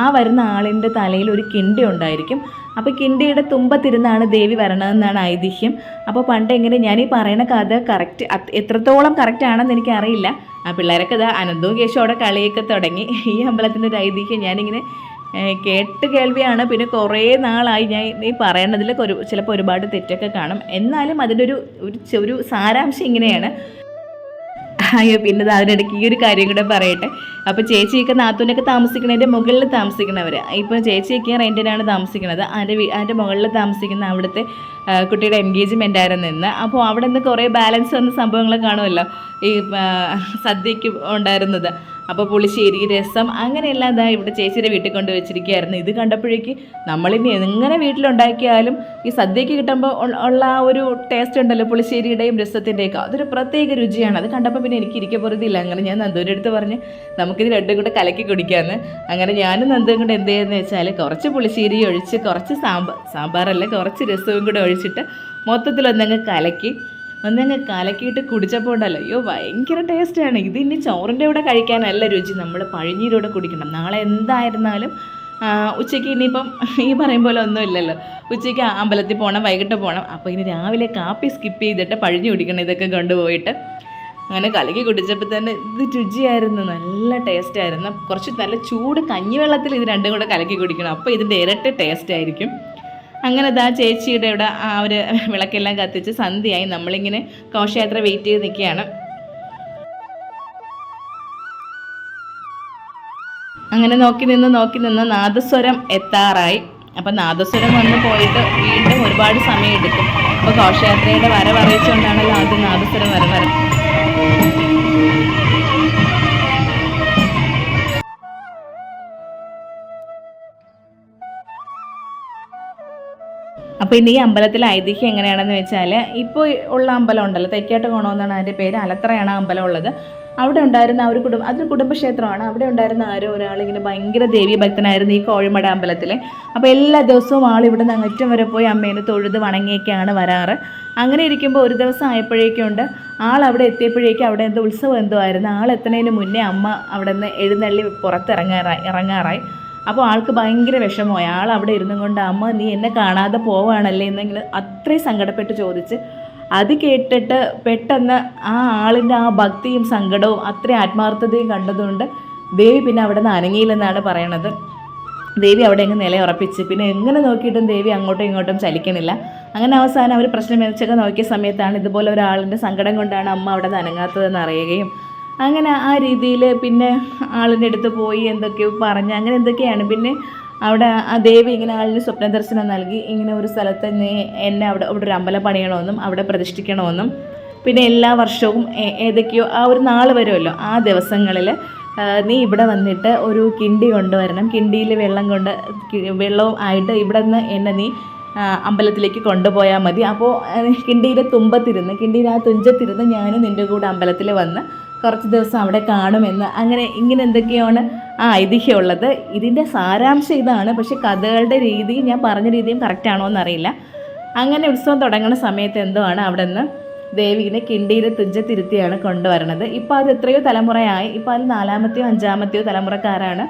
ആ വരുന്ന ആളിൻ്റെ തലയിൽ ഒരു കിണ്ടി ഉണ്ടായിരിക്കും. അപ്പോൾ കിണ്ടിയുടെ തുമ്പത്തിരുന്നാണ് ദേവി വരണതെന്നാണ് ഐതിഹ്യം. അപ്പോൾ പണ്ട് എങ്ങനെ ഞാൻ ഈ പറയുന്ന കഥ കറക്റ്റ് എത്രത്തോളം കറക്റ്റ് ആണെന്ന് എനിക്കറിയില്ല. ആ പിള്ളേരൊക്കെ ഇതാ അനന്തവും കേശവും അവിടെ കളിയൊക്കെ തുടങ്ങി. ഈ അമ്പലത്തിൻ്റെ ഒരു ഐതിഹ്യം ഞാനിങ്ങനെ കേട്ട് കേൾവിയാണ്. പിന്നെ കുറേ നാളായി ഞാൻ ഈ പറയണതിൽ ചിലപ്പോൾ ഒരുപാട് തെറ്റൊക്കെ കാണും. എന്നാലും അതിൻ്റെ ഒരു സാരാംശം ഇങ്ങനെയാണ്. അയ്യോ, പിന്നെ അതിനിടയ്ക്ക് ഈ ഒരു കാര്യം കൂടെ പറയട്ടെ. അപ്പോൾ ചേച്ചിയൊക്കെ നാത്തൂനൊക്കെ താമസിക്കുന്നതിൻ്റെ മുകളിൽ താമസിക്കുന്നവർ. ഇപ്പോൾ ചേച്ചിയൊക്കെ റെൻറ്റിനാണ് താമസിക്കുന്നത്. അതിൻ്റെ മുകളിൽ താമസിക്കുന്ന അവിടുത്തെ കുട്ടിയുടെ എൻഗേജ്മെൻ്റ് ആയിരുന്നു ഇന്ന്. അപ്പോൾ അവിടെ നിന്ന് കുറേ ബാലൻസ് വന്ന സംഭവങ്ങൾ കാണുമല്ലോ, ഈ സദ്യയ്ക്ക് ഉണ്ടായിരുന്നത്. അപ്പോൾ പുളിശ്ശേരി, രസം, അങ്ങനെയെല്ലാം ഇതാ ഇവിടെ ചേച്ചിയുടെ വീട്ടിൽ കൊണ്ട് വെച്ചിരിക്കുകയായിരുന്നു. ഇത് കണ്ടപ്പോഴേക്ക് നമ്മളിനി എങ്ങനെ വീട്ടിലുണ്ടാക്കിയാലും ഈ സദ്യയ്ക്ക് കിട്ടുമ്പോൾ ഉള്ള ആ ഒരു ടേസ്റ്റ് ഉണ്ടല്ലോ, പുളിശ്ശേരിയുടെയും രസത്തിൻ്റെയൊക്കെ, അതൊരു പ്രത്യേക രുചിയാണ്. അത് കണ്ടപ്പോൾ പിന്നെ എനിക്ക് ഇരിക്കപ്പുറത്തില്ല. അങ്ങനെ ഞാൻ നന്ദൂൻ്റെ അടുത്ത് പറഞ്ഞ് നമുക്കിത് രണ്ടും കൂടെ കലക്കി കുടിക്കാമെന്ന്. അങ്ങനെ ഞാനും നന്ദും കൂടെ എന്ത് ചെയ്യുന്നത് വെച്ചാൽ കുറച്ച് പുളിശ്ശേരി ഒഴിച്ച് കുറച്ച് സാമ്പാറല്ല കുറച്ച് രസവും കൂടെ ഒഴിച്ചിട്ട് മൊത്തത്തിലൊന്നങ്ങ് കലക്കിയിട്ട് കുടിച്ചപ്പോൾ ഉണ്ടല്ലോ, അയ്യോ ഭയങ്കര ടേസ്റ്റാണ്. ഇത് ഇനി ചോറിൻ്റെ കൂടെ കഴിക്കാനല്ല രുചി, നമ്മൾ പഴഞ്ഞീരൂടെ കുടിക്കണം. നാളെ എന്തായിരുന്നാലും ഉച്ചയ്ക്ക് ഇനിയിപ്പം ഈ പറയും പോലെ ഒന്നും ഇല്ലല്ലോ. ഉച്ചയ്ക്ക് അമ്പലത്തിൽ പോകണം, വൈകിട്ട് പോകണം. അപ്പോൾ ഇനി രാവിലെ കാപ്പി സ്കിപ്പ് ചെയ്തിട്ട് പഴഞ്ഞു കുടിക്കണം ഇതൊക്കെ കൊണ്ടുപോയിട്ട്. അങ്ങനെ കലക്കി കുടിച്ചപ്പോൾ തന്നെ ഇത് രുചിയായിരുന്നു, നല്ല ടേസ്റ്റായിരുന്നു. കുറച്ച് നല്ല ചൂട് കഞ്ഞിവെള്ളത്തിൽ ഇത് രണ്ടും കൂടെ കലക്കി കുടിക്കണം, അപ്പോൾ ഇതിൻ്റെ ഇരട്ടി ടേസ്റ്റ് ആയിരിക്കും. അങ്ങനെ ഇതാ ചേച്ചിയുടെ ഇവിടെ അവർ വിളക്കെല്ലാം കത്തിച്ച് സന്ധ്യയായി. നമ്മളിങ്ങനെ ഘോഷയാത്ര വെയിറ്റ് ചെയ്ത് നിൽക്കുകയാണ്. അങ്ങനെ നോക്കി നിന്ന് നാദസ്വരം എത്താറായി. അപ്പം നാദസ്വരം വന്ന് പോയിട്ട് വീണ്ടും ഒരുപാട് സമയം എടുക്കും. അപ്പോൾ ഘോഷയാത്രയുടെ വരവറിയിച്ചുകൊണ്ടാണല്ലോ ആദ്യം നാദസ്വരം വര. അപ്പോൾ ഇനി ഈ അമ്പലത്തിലെ ഐതിഹ്യം എങ്ങനെയാണെന്ന് വെച്ചാൽ, ഇപ്പോൾ ഉള്ള അമ്പലം ഉണ്ടല്ലോ, തൈക്കാട്ടുകോണം എന്നാണ് അതിൻ്റെ പേര്, അലത്തറയാണ് ആ അമ്പലം ഉള്ളത്. അവിടെ ഉണ്ടായിരുന്ന ആ ഒരു അതൊരു കുടുംബക്ഷേത്രമാണ്. അവിടെ ഉണ്ടായിരുന്ന ആരോ ഒരാളിങ്ങനെ ഭയങ്കര ദേവീഭക്തനായിരുന്നു ഈ കോഴിമട അമ്പലത്തിലെ. അപ്പോൾ എല്ലാ ദിവസവും ഇവിടെ നിന്ന് അങ്ങറ്റം വരെ പോയി അമ്മേനെ തൊഴുത് വണങ്ങിയൊക്കെയാണ് വരാറ്. അങ്ങനെ ഇരിക്കുമ്പോൾ ഒരു ദിവസം ആയപ്പോഴേക്കുണ്ട് അവിടെ എത്തിയപ്പോഴേക്കും അവിടെ എന്തോ ഉത്സവം എന്തോ ആയിരുന്നു. എത്തുന്നതിന് മുന്നേ അമ്മ അവിടെ നിന്ന് എഴുന്നള്ളി ഇറങ്ങാറായി. അപ്പോൾ ആൾക്ക് ഭയങ്കര വിഷമമായി. അവിടെ ഇരുന്നും കൊണ്ട് അമ്മ നീ എന്നെ കാണാതെ പോവുകയാണല്ലേ എന്നെങ്കിലും അത്രയും സങ്കടപ്പെട്ട് ചോദിച്ച്. അത് കേട്ടിട്ട് പെട്ടെന്ന് ആ ആളിൻ്റെ ആ ഭക്തിയും സങ്കടവും അത്രയും ആത്മാർത്ഥതയും കണ്ടതുകൊണ്ട് ദേവി പിന്നെ അവിടെ നിന്ന് അനങ്ങിയില്ലെന്നാണ് പറയണത്. ദേവി അവിടെ അങ്ങ് നിലയുറപ്പിച്ച്. പിന്നെ എങ്ങനെ നോക്കിയിട്ടും ദേവി അങ്ങോട്ടും ഇങ്ങോട്ടും ചലിക്കണില്ല. അങ്ങനെ അവസാനം അവർ പ്രശ്നം വെച്ചൊക്കെ നോക്കിയ സമയത്താണ് ഇതുപോലെ ഒരാളിൻ്റെ സങ്കടം കൊണ്ടാണ് അമ്മ അവിടെ നിന്ന് അനങ്ങാത്തതെന്ന് അറിയുകയും, അങ്ങനെ ആ രീതിയിൽ പിന്നെ ആളിൻ്റെ അടുത്ത് പോയി എന്തൊക്കെയോ പറഞ്ഞ് അങ്ങനെ എന്തൊക്കെയാണ്. പിന്നെ അവിടെ ആ ദേവി ഇങ്ങനെ ആളിന് സ്വപ്ന ദർശനം നൽകി ഇങ്ങനെ ഒരു സ്ഥലത്ത് എന്നെ അവിടെ ഒരു അമ്പലം പണിയണമെന്നും അവിടെ പ്രതിഷ്ഠിക്കണമെന്നും പിന്നെ എല്ലാ വർഷവും ഏതൊക്കെയോ ആ ഒരു നാൾ വരുമല്ലോ ആ ദിവസങ്ങളിൽ നീ ഇവിടെ വന്നിട്ട് ഒരു കിണ്ടി കൊണ്ടുവരണം, കിണ്ടിയിൽ വെള്ളവും ആയിട്ട് ഇവിടെ നിന്ന് എന്നെ നീ അമ്പലത്തിലേക്ക് കൊണ്ടുപോയാൽ മതി. അപ്പോൾ കിണ്ടിയുടെ കിണ്ടിയുടെ ആ തുഞ്ചത്തിരുന്ന് ഞാനും നിൻ്റെ കൂടെ അമ്പലത്തിൽ വന്ന് കുറച്ച് ദിവസം അവിടെ കാണുമെന്ന് ഇങ്ങനെ എന്തൊക്കെയാണ് ആ ഐതിഹ്യമുള്ളത്. ഇതിൻ്റെ സാരാംശം ഇതാണ്. പക്ഷേ കഥകളുടെ രീതി ഞാൻ പറഞ്ഞ രീതിയും കറക്റ്റാണോ എന്നറിയില്ല. അങ്ങനെ ഉത്സവം തുടങ്ങുന്ന സമയത്ത് എന്തോ ആണ് അവിടെ നിന്ന് ദേവീനെ കിണ്ടിയുടെ തുഞ്ചത്തിരുത്തിയാണ് കൊണ്ടുവരണത്. ഇപ്പോൾ അത് എത്രയോ തലമുറയായി. ഇപ്പോൾ അത് 4-മത്തെയോ 5-മത്തെയോ തലമുറക്കാരാണ്.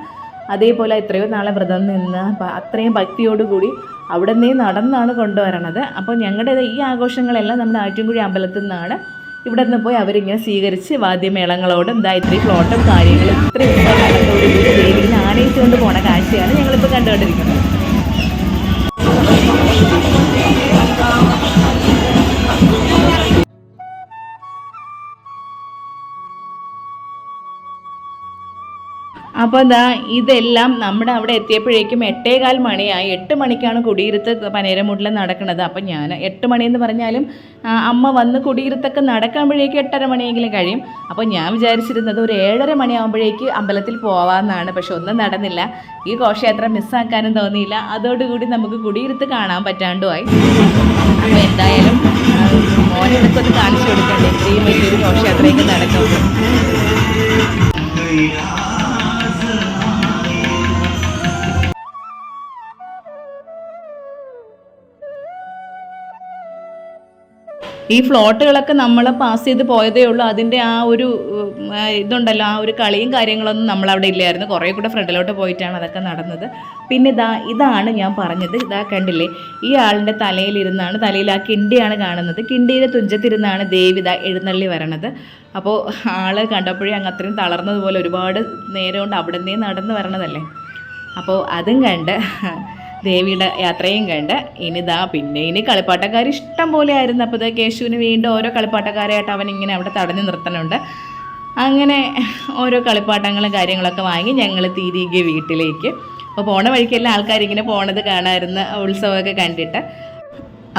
അതേപോലെ എത്രയോ നാളെ വ്രതം നിന്ന് അത്രയും ഭക്തിയോടുകൂടി അവിടെ നിന്നേ നടന്നാണ് കൊണ്ടുവരണത്. അപ്പോൾ ഞങ്ങളുടെ ഈ ആഘോഷങ്ങളെല്ലാം നമ്മുടെ ആറ്റുംകുഴി അമ്പലത്തിൽ നിന്നാണ്. ഇവിടെ നിന്ന് പോയി അവരിങ്ങനെ സ്വീകരിച്ച് വാദ്യമേളങ്ങളോടും ഇത്രയും ഫ്ലോട്ടും കാര്യങ്ങളും ഇത്രയും ഉത്സവങ്ങളോടുകൂടി ദേവീനെ ആനയിച്ചുകൊണ്ട് പോണ കാഴ്ചയാണ് ഞങ്ങളിപ്പോൾ കണ്ടുകൊണ്ടിരിക്കുന്നത്. അപ്പോൾ ഇതെല്ലാം നമ്മുടെ അവിടെ എത്തിയപ്പോഴേക്കും 8:15 മണിയായി. 8 മണിക്കാണ് കുടിയിരുത്ത് പനേരമൂട്ടിൽ നടക്കുന്നത്. അപ്പം ഞാൻ 8 മണിയെന്ന് പറഞ്ഞാലും അമ്മ വന്ന് കുടിയിരുത്തൊക്കെ നടക്കുമ്പോഴേക്കും 8:30 മണിയെങ്കിലും കഴിയും. അപ്പോൾ ഞാൻ വിചാരിച്ചിരുന്നത് ഒരു 7:30 മണിയാകുമ്പോഴേക്ക് അമ്പലത്തിൽ പോവാമെന്നാണ്. പക്ഷെ ഒന്നും നടന്നില്ല. ഈ ഘോഷയാത്ര മിസ്സാക്കാനും തോന്നിയില്ല. അതോടുകൂടി നമുക്ക് കുടിയിരുത്ത് കാണാൻ പറ്റാണ്ടുമായി. അപ്പോൾ എന്തായാലും മോനിടയ്ക്ക് ഒന്ന് കാണിച്ചു കൊടുക്കണ്ടേ ഇത്രയും വലിയൊരു ഘോഷയാത്രയൊക്കെ നടക്കുമ്പോൾ. ഈ ഫ്ലോട്ടുകളൊക്കെ നമ്മൾ പാസ് ചെയ്ത് പോയതേ ഉള്ളൂ. അതിൻ്റെ ആ ഒരു ഇതുണ്ടല്ലോ, ആ ഒരു കളിയും കാര്യങ്ങളൊന്നും നമ്മളവിടെ ഇല്ലായിരുന്നു. കുറേ കൂടെ ഫ്രണ്ടിലോട്ട് പോയിട്ടാണ് അതൊക്കെ നടന്നത്. പിന്നെ ഇതാണ് ഞാൻ പറഞ്ഞത്. കണ്ടില്ലേ, ഈ ആളിൻ്റെ തലയിൽ ആ കിണ്ടിയാണ് കാണുന്നത്. കിണ്ടിയുടെ തുഞ്ചത്തിരുന്നാണ് ദേവി എഴുന്നള്ളി വരണത്. അപ്പോൾ ആൾ കണ്ടപ്പോഴേ അത്രയും തളർന്നതുപോലെ ഒരുപാട് നേരം കൊണ്ട് അവിടെ നിന്നേ നടന്ന് വരണതല്ലേ. അപ്പോൾ അതും കണ്ട് ദേവിയുടെ യാത്രയും കണ്ട് ഇനി കളിപ്പാട്ടക്കാർ ഇഷ്ടം പോലെ ആയിരുന്നു. അപ്പോൾ കേശുവിന് വീണ്ടും ഓരോ കളിപ്പാട്ടക്കാരായിട്ട് അവൻ ഇങ്ങനെ അവിടെ തടഞ്ഞു നിർത്തണുണ്ട്. അങ്ങനെ ഓരോ കളിപ്പാട്ടങ്ങളും കാര്യങ്ങളൊക്കെ വാങ്ങി ഞങ്ങൾ തിരികെ വീട്ടിലേക്ക്. അപ്പോൾ പോണ വഴിക്കെല്ലാം ആൾക്കാരിങ്ങനെ പോണത് കാണാമായിരുന്നു, ഉത്സവമൊക്കെ കണ്ടിട്ട്.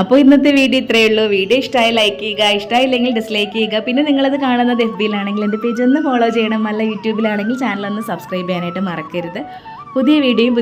അപ്പോൾ ഇന്നത്തെ വീഡിയോ ഇത്രയേ ഉള്ളൂ. വീഡിയോ ഇഷ്ടമായി ലൈക്ക് ചെയ്യുക, ഇഷ്ടമായില്ലെങ്കിൽ ഡിസ്ലൈക്ക് ചെയ്യുക. പിന്നെ നിങ്ങളത് കാണുന്നത് FBയിലാണെങ്കിൽ എൻ്റെ പേജ് ഒന്ന് ഫോളോ ചെയ്യണം. അല്ല യൂട്യൂബിലാണെങ്കിൽ ചാനലൊന്ന് സബ്സ്ക്രൈബ് ചെയ്യാനായിട്ട് മറക്കരുത്. പുതിയ വീഡിയോയും